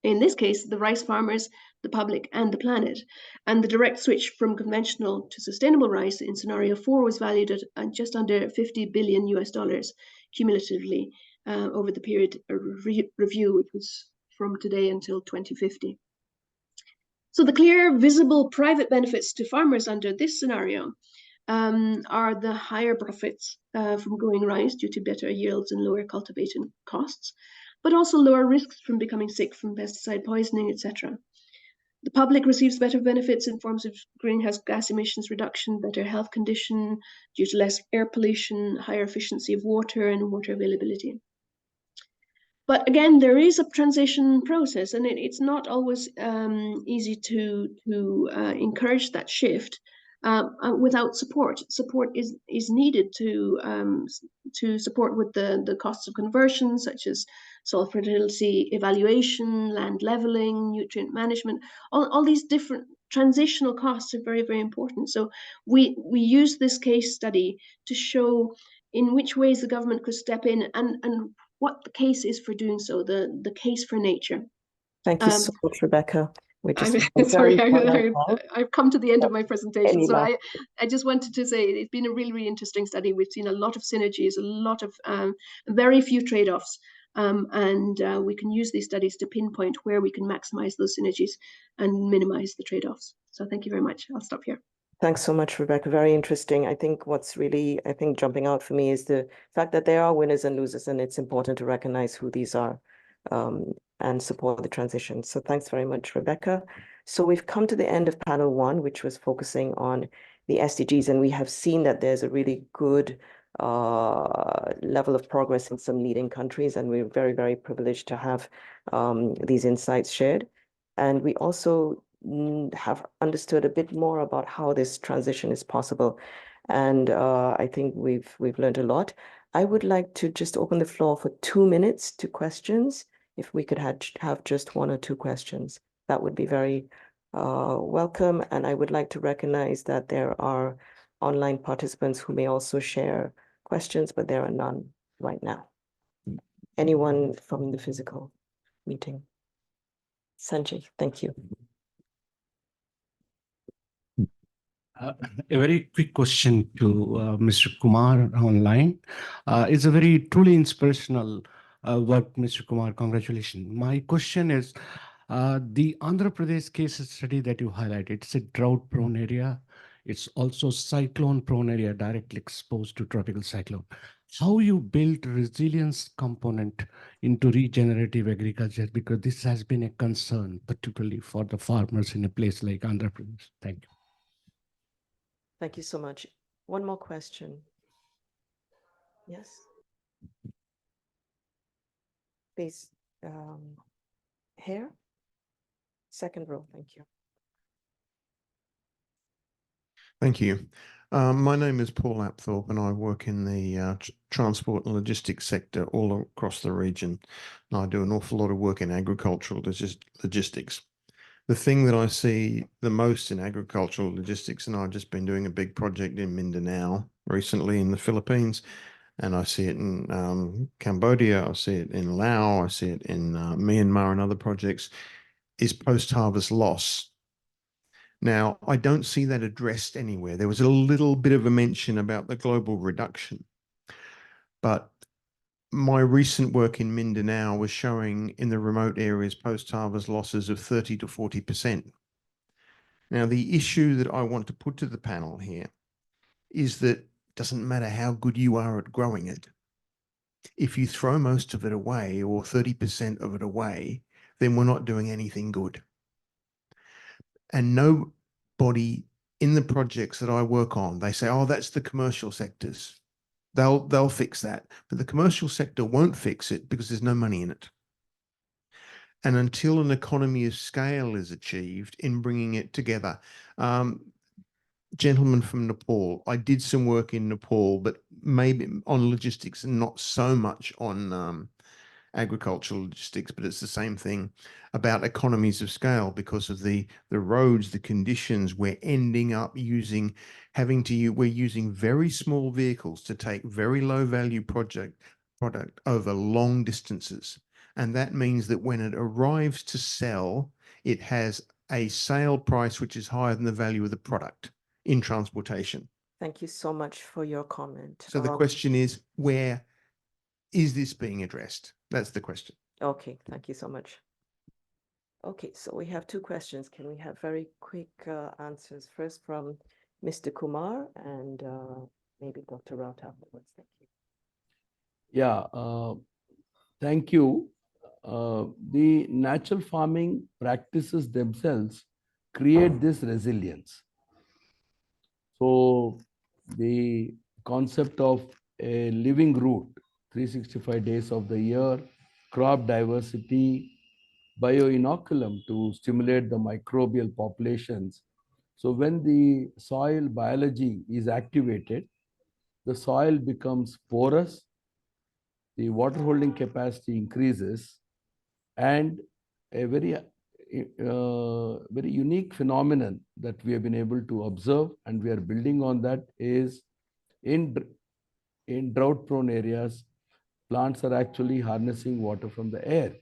in this case, the rice farmers, the public, and the planet. And the direct switch from conventional to sustainable rice in scenario 4 was valued at just under $50 billion cumulatively over the period review, which was from today until 2050. So the clear, visible private benefits to farmers under this scenario are the higher profits from growing rice due to better yields and lower cultivation costs, but also lower risks from becoming sick from pesticide poisoning, etc. The public receives better benefits in forms of greenhouse gas emissions reduction, better health condition due to less air pollution, higher efficiency of water and water availability. But again, there is a transition process, and it's not always easy to encourage that shift without support. Support is needed to support with the costs of conversion, such as soil fertility evaluation, land leveling, nutrient management. All these different transitional costs are very, very important. So we use this case study to show in which ways the government could step in and what the case is for doing so, the case for nature. Thank you so much, Rebecca. We're just sorry, I've come to the end of my presentation. Any So I just wanted to say it's been a really, really interesting study. We've seen a lot of synergies, a lot of very few trade-offs. And we can use these studies to pinpoint where we can maximize those synergies and minimize the trade-offs. So thank you very much. I'll stop here. Thanks so much, Rebecca. Very interesting. I think what's really, jumping out for me is the fact that there are winners and losers, and it's important to recognize who these are and support the transition. So thanks very much, Rebecca. So we've come to the end of panel 1, which was focusing on the SDGs, and we have seen that there's a really good level of progress in some leading countries, and we're very, very privileged to have these insights shared. And we also have understood a bit more about how this transition is possible. And I think we've learned a lot. I would like to just open the floor for 2 minutes to questions. If we could have just 1 or 2 questions, that would be very welcome. And I would like to recognize that there are online participants who may also share questions, but there are none right now. Anyone from the physical meeting? Sanjay, thank you. A very quick question to Mr. Kumar online. It's a very truly inspirational work, Mr. Kumar. Congratulations. My question is, the Andhra Pradesh case study that you highlighted, it's a drought-prone area. It's also cyclone-prone area, directly exposed to tropical cyclone. How you build resilience component into regenerative agriculture, because this has been a concern, particularly for the farmers in a place like Andhra Pradesh. Thank you. Thank you so much. 1 more question. Yes. Please, here. 2nd row, thank you. Thank you. My name is Paul Apthorpe, and I work in the transport and logistics sector all across the region. And I do an awful lot of work in agricultural logistics. The thing that I see the most in agricultural logistics, and I've just been doing a big project in Mindanao recently in the Philippines, and I see it in Cambodia, I see it in Laos, I see it in Myanmar and other projects. is post-harvest loss. Now, I don't see that addressed anywhere. There was a little bit of a mention about the global reduction, but my recent work in Mindanao was showing in the remote areas post-harvest losses of 30 to 40%. Now, the issue that I want to put to the panel here is that it doesn't matter how good you are at growing it. If you throw most of it away or 30% of it away, then we're not doing anything good. And nobody in the projects that I work on, they say, oh, that's the commercial sectors. They'll fix that. But the commercial sector won't fix it because there's no money in it. And until an economy of scale is achieved in bringing it together, gentleman from Nepal, I did some work in Nepal, but maybe on logistics and not so much on agricultural logistics, but it's the same thing about economies of scale because of the roads, the conditions. We're ending up we're using very small vehicles to take very low value product over long distances. And that means that when it arrives to sell, it has a sale price which is higher than the value of the product in transportation. Thank you so much for your comment. So the question is, where is this being addressed? That's the question. Okay, thank you so much. Okay, so we have two questions. Can we have very quick answers? First from Mr. Kumar and maybe Dr. Raut afterwards. Thank you. Yeah, thank you. The natural farming practices themselves create this resilience. So the concept of a living root, 365 days of the year, crop diversity, bioinoculum to stimulate the microbial populations. So when the soil biology is activated, the soil becomes porous, the water holding capacity increases, and a very unique phenomenon that we have been able to observe, and we are building on that, is in drought prone areas, plants are actually harnessing water from the air.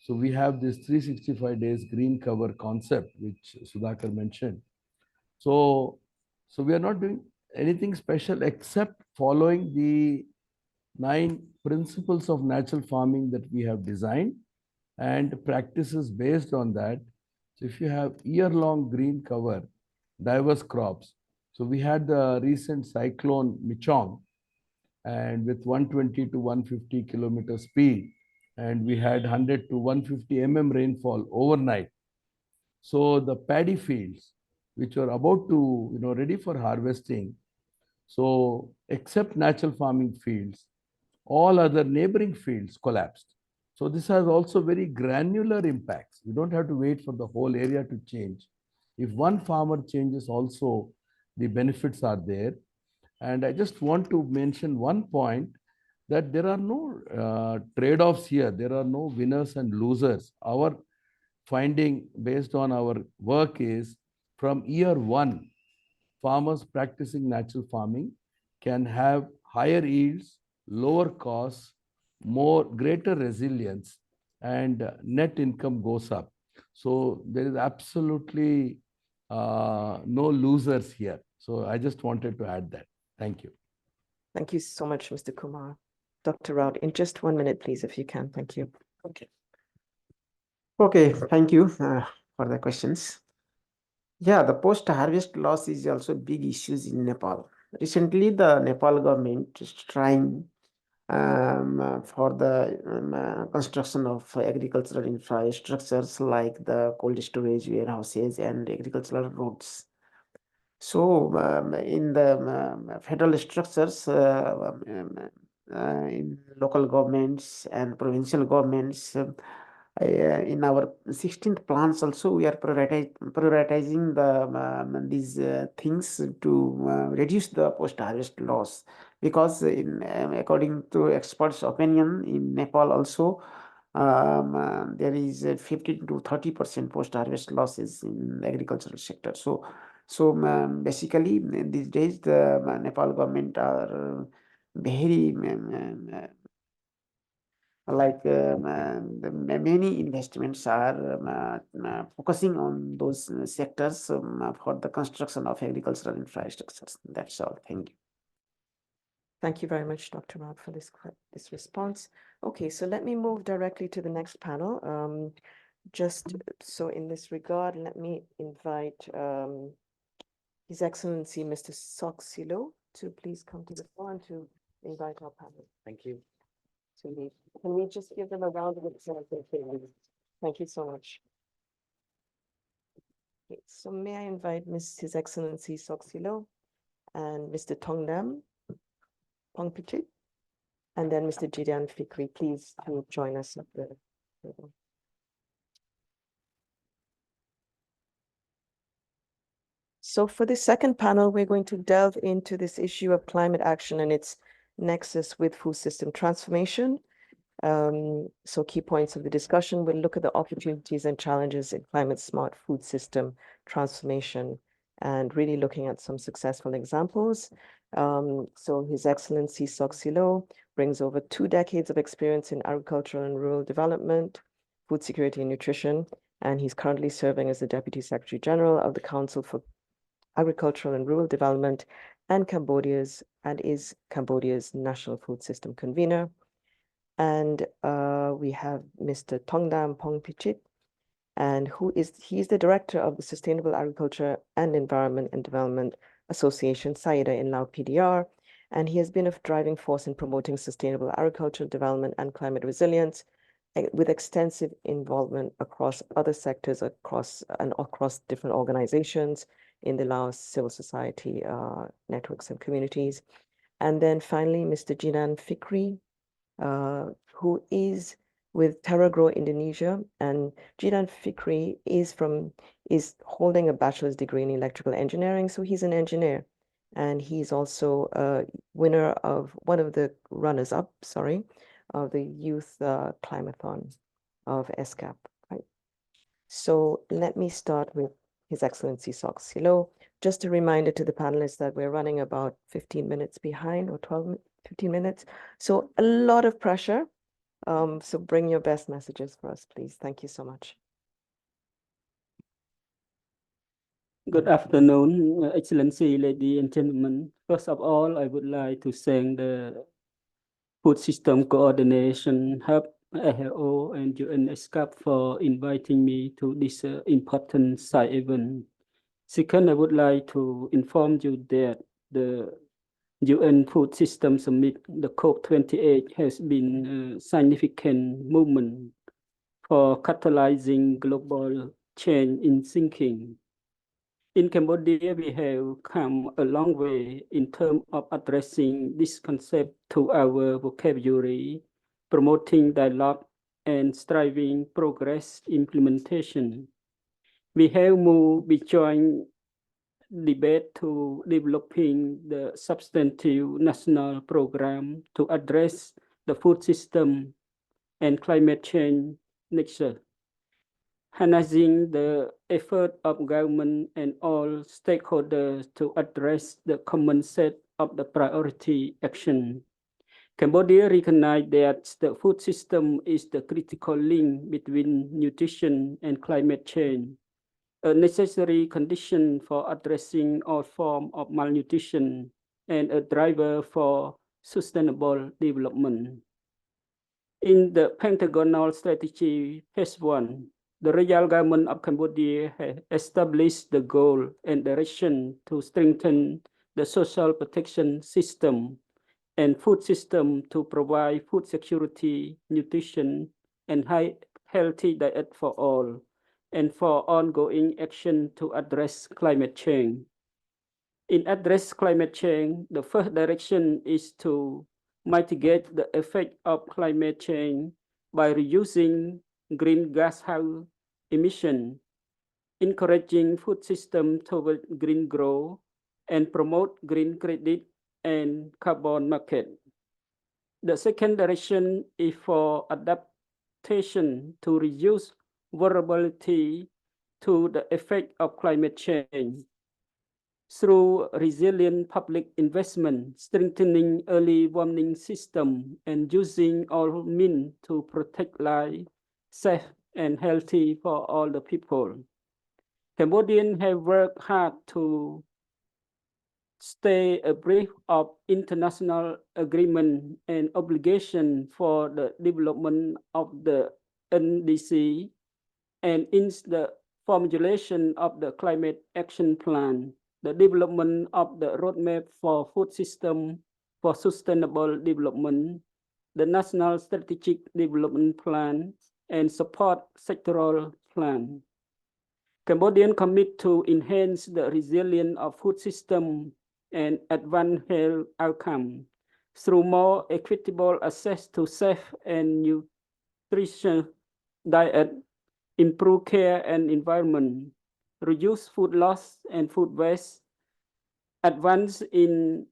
So we have this 365 days green cover concept, which Sudhakar mentioned. So we are not doing anything special except following the 9 principles of natural farming that we have designed and practices based on that. So if you have year-long green cover, diverse crops. So we had the recent cyclone Michong, and with 120 to 150 kilometer speed, and we had 100 to 150 rainfall overnight. So the paddy fields, which were about to, ready for harvesting, so except natural farming fields, all other neighboring fields collapsed. So this has also very granular impacts. You don't have to wait for the whole area to change. If one farmer changes also, the benefits are there. And I just want to mention one point, that there are no trade-offs here. There are no winners and losers. Our finding based on our work is, from year 1, farmers practicing natural farming can have higher yields, lower costs, greater resilience, and net income goes up. So there is absolutely no losers here. So I just wanted to add that. Thank you. Thank you so much, Mr. Kumar. Dr. Raut, in just 1 minute, please, if you can. Thank you. Okay, thank you for the questions. Yeah, the post-harvest loss is also big issues in Nepal. Recently, the Nepal government is trying for the construction of agricultural infrastructures like the cold storage warehouses and agricultural roads. So in the federal structures, in local governments and provincial governments, in our 16th plans also, we are prioritizing these things to reduce the post-harvest loss, because according to experts' opinion in Nepal also, there is 15 to 30% post-harvest losses in the agricultural sector. So basically, these days the Nepal government are very like many investments are focusing on those sectors for the construction of agricultural infrastructures. That's all. Thank you. Thank you very much, Dr. Rob, for this response. Okay, so let me move directly to the next panel. Just so in this regard, let me invite His Excellency Mr. Soxilo to please come to the floor and to invite our panel. Thank you. To lead. Can we just give them a round of applause? Thank you so much. Okay, so may I invite His Excellency Soxilo and Mr. Tongnam Pongpichit, and then Mr. Jidan Fikri, please to join us at the table. So for the second panel, we're going to delve into this issue of climate action and its nexus with food system transformation. So key points of the discussion, we'll look at the opportunities and challenges in climate smart food system transformation and really looking at some successful examples. So His Excellency Soxilo brings over 2 decades of experience in agricultural and rural development, food security and nutrition, and he's currently serving as the Deputy Secretary General of the Council for Agricultural and Rural Development and is Cambodia's National Food System Convener. And we have Mr. Tongdam Pongpichit, and he's the director of the Sustainable Agriculture and Environment and Development Association, SAIDA, in Lao PDR, and he has been a driving force in promoting sustainable agricultural development and climate resilience, with extensive involvement across other sectors, across different organizations in the Laos civil society networks and communities. And then finally, Mr. Jidan Fikri, who is with TerraGrow Indonesia, and Jidan Fikri is holding a bachelor's degree in electrical engineering, so he's an engineer, and he's also a winner of one of the runners-up, of the Youth Climathon of ESCAP. Right? So let me start with His Excellency Soxilo. Just a reminder to the panelists that we're running about 15 minutes behind, or 15 minutes. So a lot of pressure. So bring your best messages for us, please. Thank you so much. Good afternoon, Excellency, ladies and gentlemen. First of all, I would like to thank the Food System Coordination Hub, AHO, and UNESCAP for inviting me to this important side event. Second, I would like to inform you that the UN Food System Summit, the COP28, has been a significant movement for catalyzing global change in thinking. In Cambodia, we have come a long way in terms of addressing this concept to our vocabulary, promoting dialogue, and striving progress implementation. We have moved beyond debate to developing the substantive national program to address the food system and climate change nexus, harnessing the effort of government and all stakeholders to address the common set of the priority action. Cambodia recognized that the food system is the critical link between nutrition and climate change, a necessary condition for addressing all forms of malnutrition and a driver for sustainable development. In the Pentagonal Strategy Phase 1, the Royal Government of Cambodia has established the goal and direction to strengthen the social protection system and food system to provide food security, nutrition, and healthy diet for all, and for ongoing action to address climate change. In address climate change, the first direction is to mitigate the effect of climate change by reducing greenhouse gas emission, encouraging food system toward green growth, and promote green credit and carbon market. The second direction is for adaptation to reduce vulnerability to the effect of climate change. through resilient public investment, strengthening early warning system, and using all means to protect life, safe and healthy for all the people. Cambodians have worked hard to stay abreast of international agreement and obligation for the development of the NDC and in the formulation of the climate action plan, the development of the roadmap for food system for sustainable development, the national strategic development plan, and support sectoral plan. Cambodian commit to enhance the resilience of food system and advance health outcome through more equitable access to safe and nutritious diet, improve care and environment, reduce food loss and food waste, advance in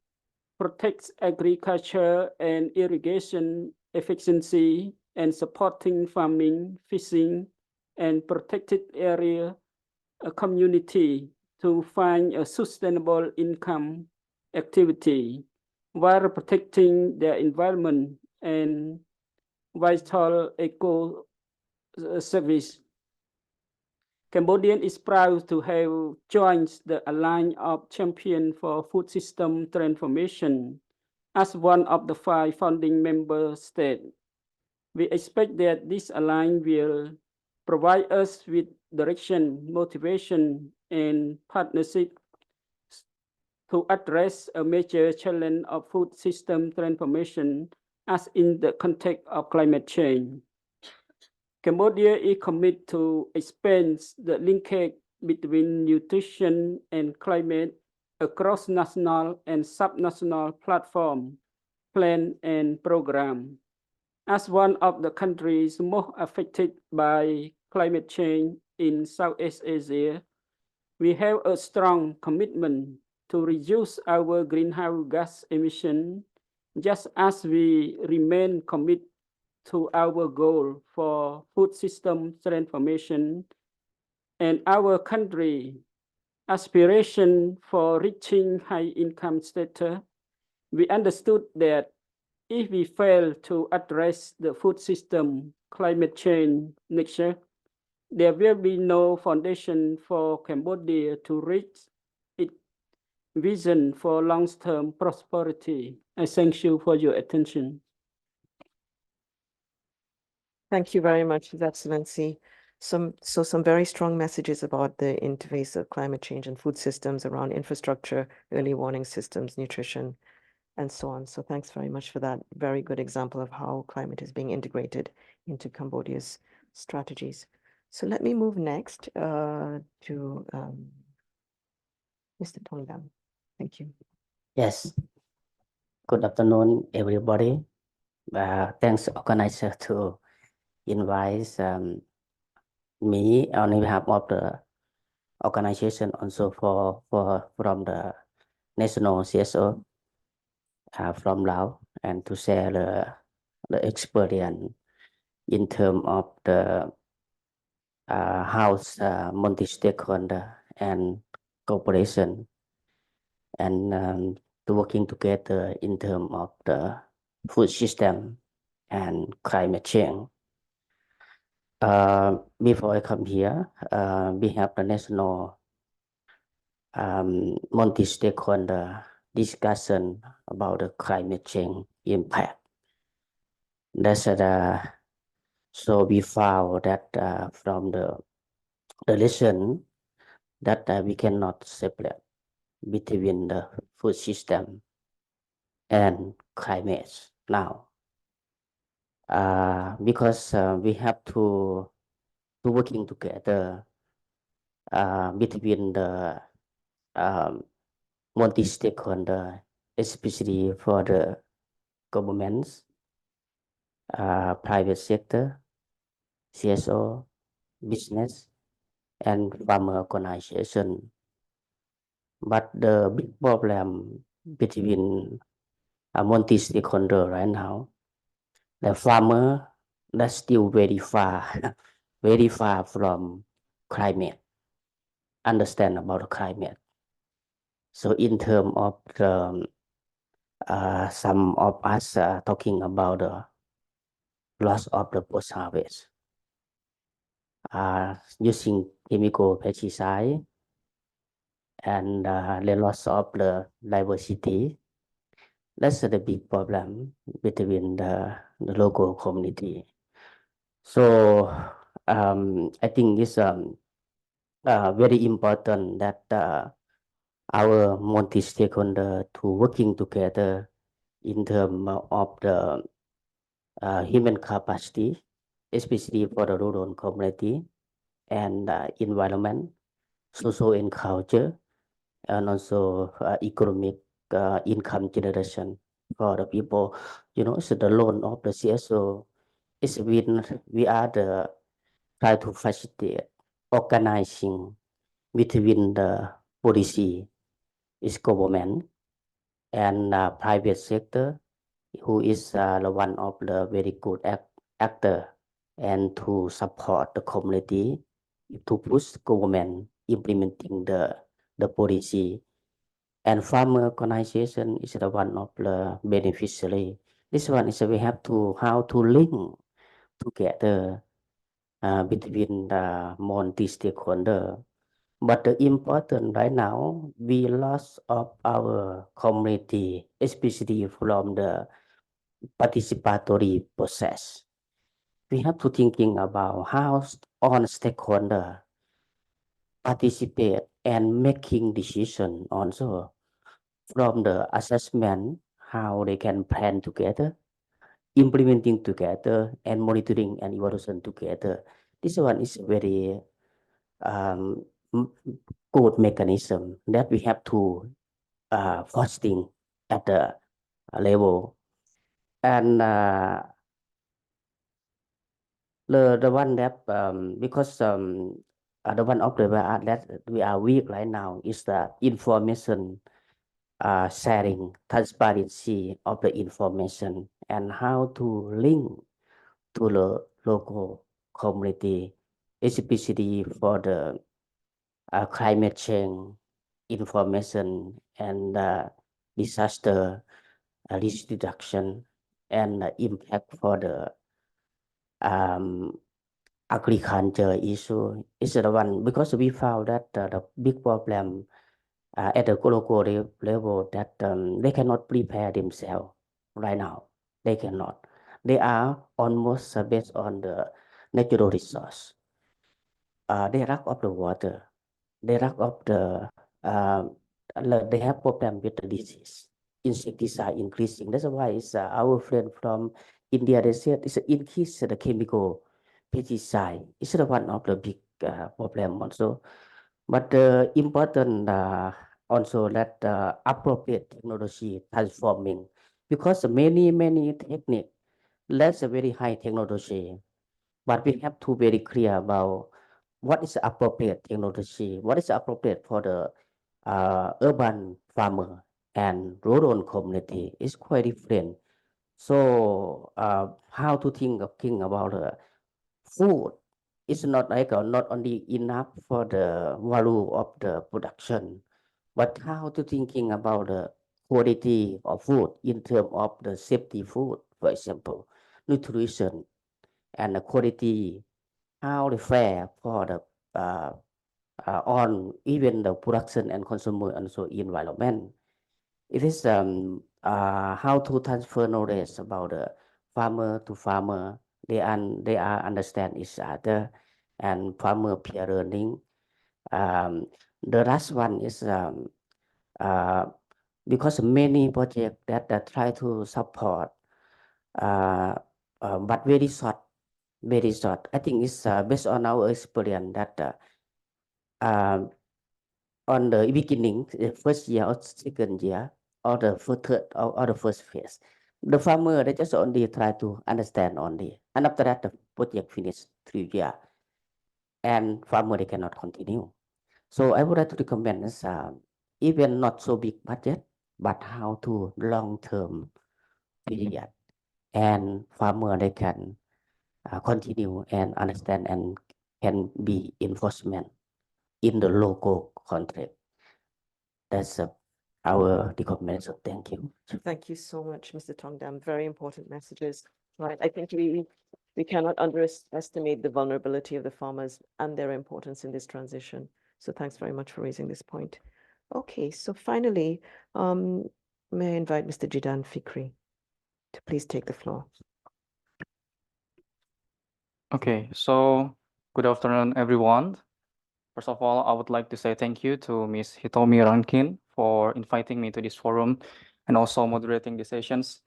protect agriculture and irrigation efficiency, and supporting farming, fishing, and protected area community to find a sustainable income activity while protecting their environment and vital eco service. Cambodia is proud to have joined the Alliance of Champions for Food System Transformation as one of the 5 founding member states. We expect that this alliance will provide us with direction, motivation, and partnership to address a major challenge of food system transformation as in the context of climate change. Cambodia is committed to expand the linkage between nutrition and climate across national and subnational platform, plan, and program. As one of the countries most affected by climate change in Southeast Asia, we have a strong commitment to reduce our greenhouse gas emission, just as we remain committed to our goal for food system transformation and our country aspiration for reaching high income status. We understood that if we fail to address the food system climate change next year, there will be no foundation for Cambodia to reach its vision for long-term prosperity. I thank you for your attention. Thank you very much, His Excellency. Some very strong messages about the interface of climate change and food systems around infrastructure, early warning systems, nutrition, and so on. So thanks very much for that very good example of how climate is being integrated into Cambodia's strategies. So let me move next to Mr. Tonggam. Thank you. Yes. Good afternoon, everybody. Thanks, organizer, to invite me on behalf of the organization, also from the national CSO from Laos, and to share the experience in terms of the house multi-stakeholder and cooperation, and to working together in terms of the food system and climate change. Before I come here, we have the national multi-stakeholder discussion about the climate change impact. So we found that from the lesson that we cannot separate between the food system and climate now, because we have to working together between the multi-stakeholder, especially for the governments, private sector, CSO, business, and farmer organization. But the big problem between multi-stakeholder right now, the farmer, that's still very far, very far from climate, understand about climate. So in terms of some of us talking about the loss of the post harvest, using chemical pesticide and the loss of the diversity. That's the big problem between the local community. So I think it's very important that our multi-stakeholder to working together in terms of the human capacity, especially for the rural community and environment, social and culture, and also economic income generation for the people. You know, so the loan of the CSO is we are the try to facilitate organizing between the policy is government and private sector, who is the one of the very good actor, and to support the community to push government implementing the policy. And farmer organization is the one of the beneficiary. This one is we have to how to link together between the multi-stakeholder. But the important right now, we lost of our community, especially from the participatory process. We have to thinking about how all stakeholder participate and making decision also from the assessment, how they can plan together, implementing together, and monitoring and evaluation together. This one is very good mechanism that we have to fostering at the level. And the one that because the one of the that we are weak right now is the information sharing, transparency of the information, and how to link to the local community, especially for the climate change information and disaster risk reduction and impact for the agriculture issue is the one, because we found that the big problem at the local level that they cannot prepare themselves right now. They cannot. They are almost based on the natural resource. They lack of the water. They lack of the they have problem with the disease. Insecticide increasing. That's why it's our friend from India, they said it's increase the chemical pesticide. It's the one of the big problem also. But the important also that appropriate technology transforming, because many technique, that's a very high technology, but we have to very clear about what is appropriate technology, what is appropriate for the urban farmer and rural community is quite different. So how to think about food is not like not only enough for the value of the production, but how to thinking about the quality of food in terms of the safety food, for example, nutrition and the quality, how the fair for the on even the production and consumer and so environment. It is how to transfer knowledge about the farmer to farmer. They are understand each other and farmer peer learning. The last one is because many projects that try to support, but very short. I think it's based on our experience that on the beginning, the first year or second year, or the third or the first phase, the farmer they just only try to understand only, and after that the project finished 3 years, and farmer they cannot continue. So I would like to recommend is even not so big budget, but how to long-term period, and farmer they can continue and understand and can be enforcement in the local contract. That's our development. So thank you. Thank you so much, Mr. Tongdam. Very important messages. Right. I think we cannot underestimate the vulnerability of the farmers and their importance in this transition. So thanks very much for raising this point. Okay, so finally, may I invite Mr. Jidan Fikri to please take the floor. Okay, so good afternoon, everyone. First of all, I would like to say thank you to Ms. Hitomi Rankin for inviting me to this forum and also moderating the sessions,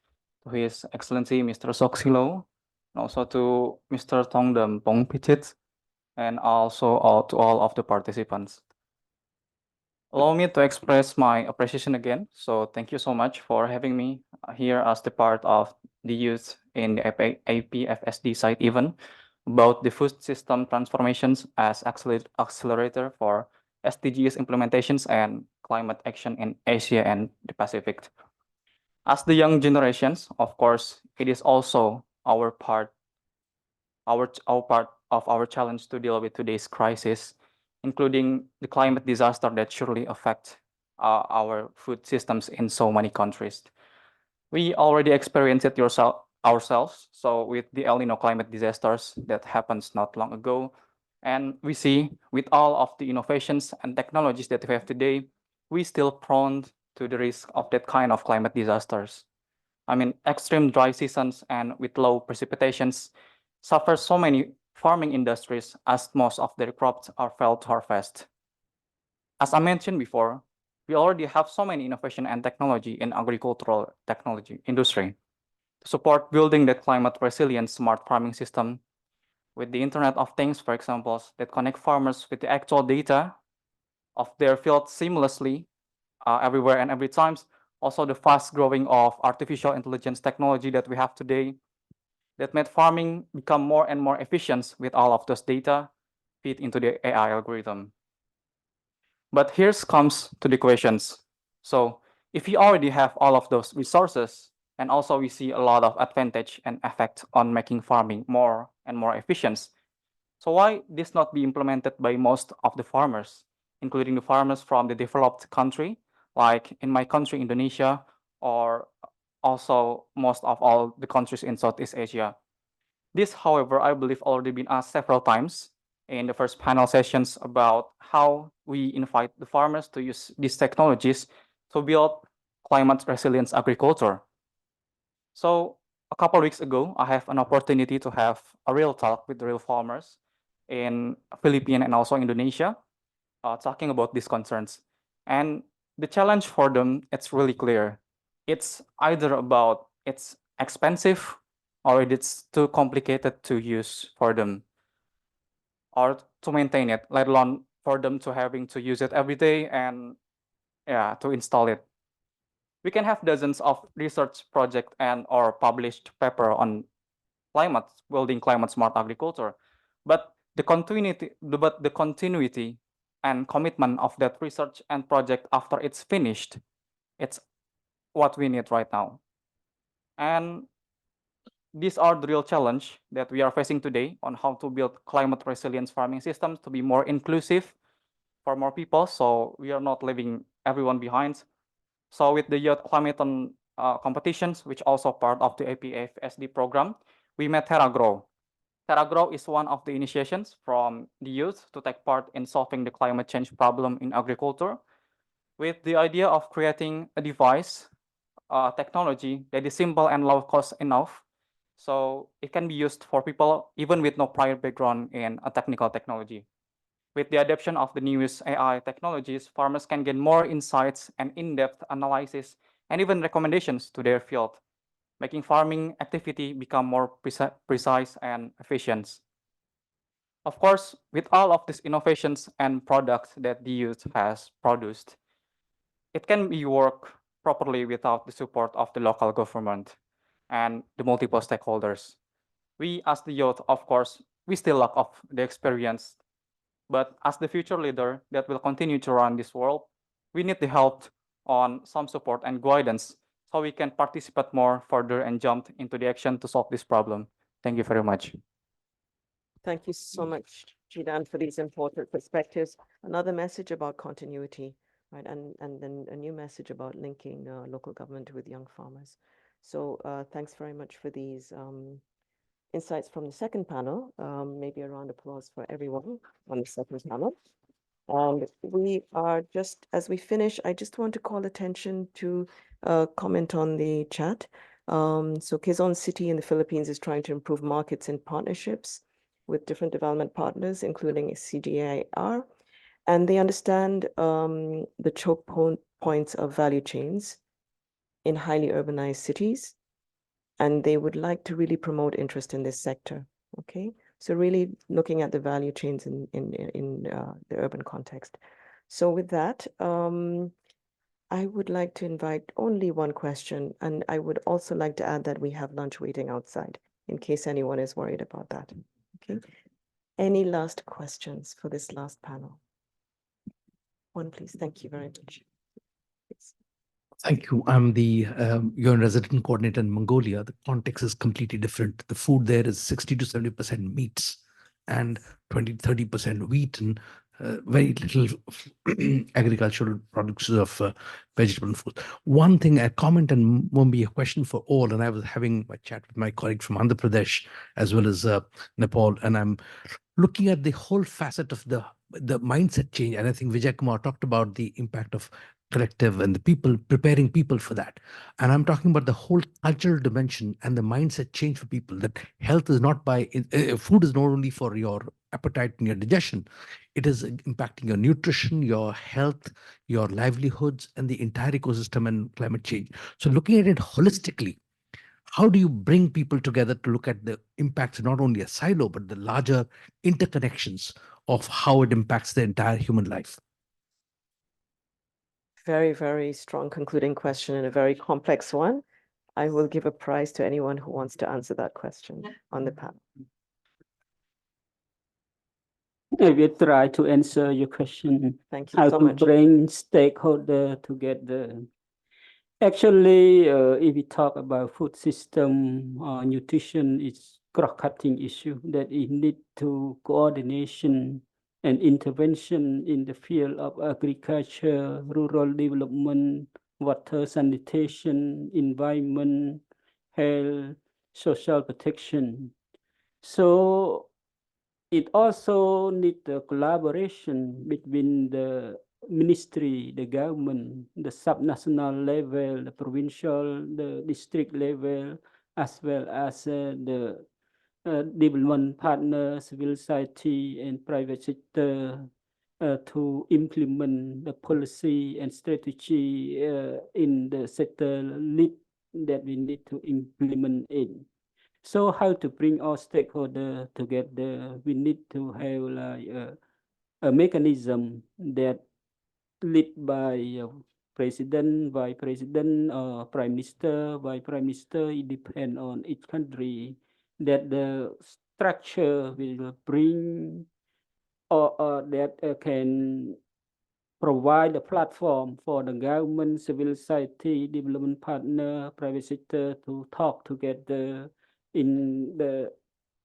to His Excellency Mr. Soxilo, and also to Mr. Tongdam Pongpichit, and also to all of the participants. Allow me to express my appreciation again. So thank you so much for having me here as the part of the youth in the APFSD site event about the food system transformations as accelerator for SDGs implementations and climate action in Asia and the Pacific. As the young generations, of course, it is also our part of our challenge to deal with today's crisis, including the climate disaster that surely affect our food systems in so many countries. We already experienced it ourselves. So with the El Nino climate disasters that happens not long ago, and we see with all of the innovations and technologies that we have today, we still prone to the risk of that kind of climate disasters. I mean, extreme dry seasons and with low precipitations suffer so many farming industries as most of their crops are failed to harvest. As I mentioned before, we already have so many innovation and technology in agricultural technology industry to support building the climate resilient smart farming system with the Internet of Things, for example, that connect farmers with the actual data of their field seamlessly everywhere and every time. Also the fast growing of artificial intelligence technology that we have today that made farming become more and more efficient with all of those data feed into the AI algorithm. But here comes to the questions. So if we already have all of those resources, and also we see a lot of advantage and effect on making farming more and more efficient, so why this not be implemented by most of the farmers, including the farmers from the developed country, like in my country, Indonesia, or also most of all the countries in Southeast Asia? This, however, I believe already been asked several times in the first panel sessions about how we invite the farmers to use these technologies to build climate resilience agriculture. So a couple of weeks ago, I have an opportunity to have a real talk with the real farmers in Philippines and also Indonesia, talking about these concerns. And the challenge for them, it's really clear. It's either about it's expensive or it's too complicated to use for them or to maintain it, let alone for them to having to use it every day and to install it. We can have dozens of research projects and or published paper on building climate smart agriculture, but the continuity and commitment of that research and project after it's finished, it's what we need right now. And these are the real challenge that we are facing today on how to build climate resilience farming systems to be more inclusive for more people, so we are not leaving everyone behind. So with the youth climate competitions, which also part of the APFSD program, we met TerraGrow. TerraGrow is one of the initiations from the youth to take part in solving the climate change problem in agriculture, with the idea of creating a device, technology that is simple and low cost enough, so it can be used for people even with no prior background in a technical technology. With the adoption of the newest AI technologies, farmers can gain more insights and in-depth analysis and even recommendations to their field, making farming activity become more precise and efficient. Of course, with all of these innovations and products that the youth has produced, it can be worked properly without the support of the local government and the multiple stakeholders. We as the youth, of course, we still lack of the experience, but as the future leader that will continue to run this world, we need the help on some support and guidance so we can participate more further and jump into the action to solve this problem. Thank you very much. Thank you so much, Jidan, for these important perspectives. Another message about continuity. right? And then a new message about linking local government with young farmers. So thanks very much for these insights from the second panel. Maybe a round of applause for everyone on the second panel. And we are just, as we finish, I just want to call attention to comment on the chat. So Quezon City in the Philippines is trying to improve markets and partnerships with different development partners, including CDIR, and they understand the choke points of value chains in highly urbanized cities, and they would like to really promote interest in this sector. Okay, so really looking at the value chains in the urban context. So with that, I would like to invite only one question, and I would also like to add that we have lunch waiting outside in case anyone is worried about that. Okay. Any last questions for this last panel? One, please. Thank you very much. Please. Thank you. I'm the UN resident coordinator in Mongolia. The context is completely different. The food there is 60 to 70% meats and 20-30% wheat and very little agricultural products of vegetable and food. One thing, a comment and won't be a question for all, and I was having a chat with my colleague from Andhra Pradesh as well as Nepal, and I'm looking at the whole facet of the mindset change. And I think Vijay Kumar talked about the impact of collective and the people, preparing people for that. And I'm talking about the whole cultural dimension and the mindset change for people, that health is not by, food is not only for your appetite and your digestion, it is impacting your nutrition, your health, your livelihoods, and the entire ecosystem and climate change. So looking at it holistically, how do you bring people together to look at the impacts, not only a silo, but the larger interconnections of how it impacts the entire human life? Very, very strong concluding question and a very complex one. I will give a prize to anyone who wants to answer that question on the panel. I will try to answer your question. Thank you How so to much. bring stakeholder together. Actually, if we talk about food system or nutrition, it's cross-cutting issue that it need to coordination and intervention in the field of agriculture, rural development, water sanitation, environment, health, social protection. So it also needs the collaboration between the ministry, the government, the subnational level, the provincial, the district level, as well as the development partners, civil society, and private sector to implement the policy and strategy in the sector that we need to implement in. So how to bring all stakeholders together? We need to have like a mechanism that led by president, vice president, or prime minister, vice prime minister. It depends on each country that the structure will bring or that can provide a platform for the government, civil society, development partner, private sector to talk together in the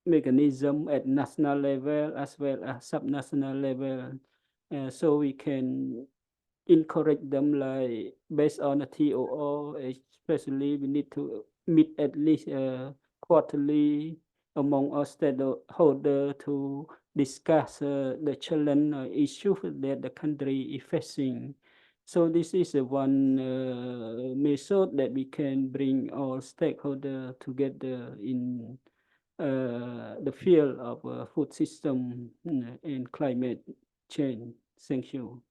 mechanism at national level as well as subnational level. So we can encourage them like based on a TOO, especially we need to meet at least quarterly among us stakeholders to discuss the challenge issue that the country is facing. So this is one method that we can bring all stakeholders together in the field of food system and climate change. Thank you.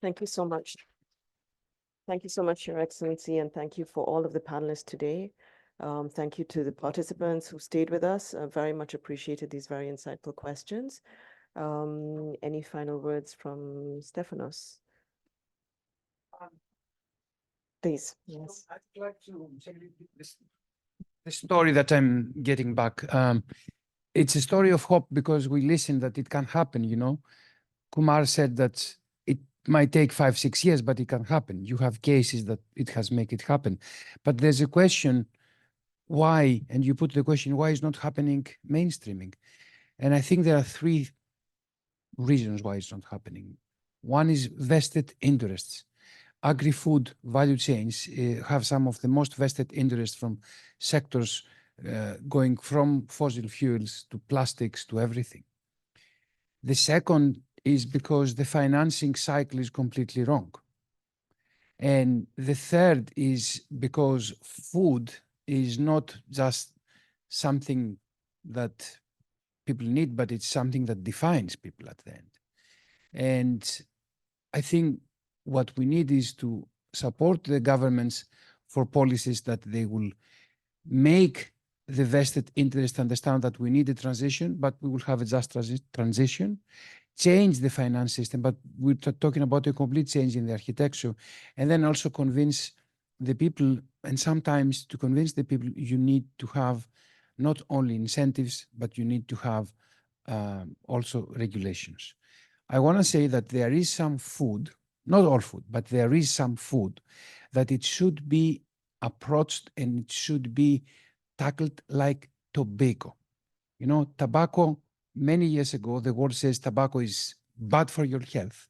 Thank you so much. Thank you so much, Your Excellency, and thank you for all of the panelists today. Thank you to the participants who stayed with us. Very much appreciated these very insightful questions. Any final words from Stefanos? Please. Yes. I'd like to say the story that I'm getting back. It's a story of hope because we listen that it can happen, you know. Kumar said that it might take 5-6 years, but it can happen. You have cases that it has made it happen. But there's a question, why? And you put the question, why is not happening mainstreaming? And I think there are 3 reasons why it's not happening. One is vested interests. Agri-food value chains have some of the most vested interests from sectors going from fossil fuels to plastics to everything. The second is because the financing cycle is completely wrong. And the third is because food is not just something that people need, but it's something that defines people at the end. And I think what we need is to support the governments for policies that they will make the vested interest understand that we need a transition, but we will have a just transition, change the finance system, but we're talking about a complete change in the architecture, and then also convince the people, and sometimes to convince the people, you need to have not only incentives, but you need to have also regulations. I want to say that there is some food, not all food, but there is some food that it should be approached and it should be tackled like tobacco. You know, tobacco, many years ago, the world says tobacco is bad for your health.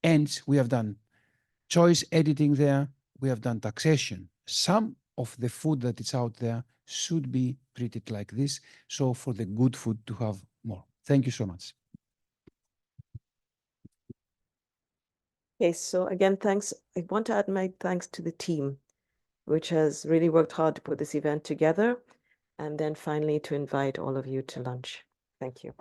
And we have done choice editing there, we have done taxation. Some of the food that is out there should be treated like this, so for the good food to have more. Thank you so much. Okay, so again, thanks. I want to add my thanks to the team, which has really worked hard to put this event together, and then finally to invite all of you to lunch. Thank you.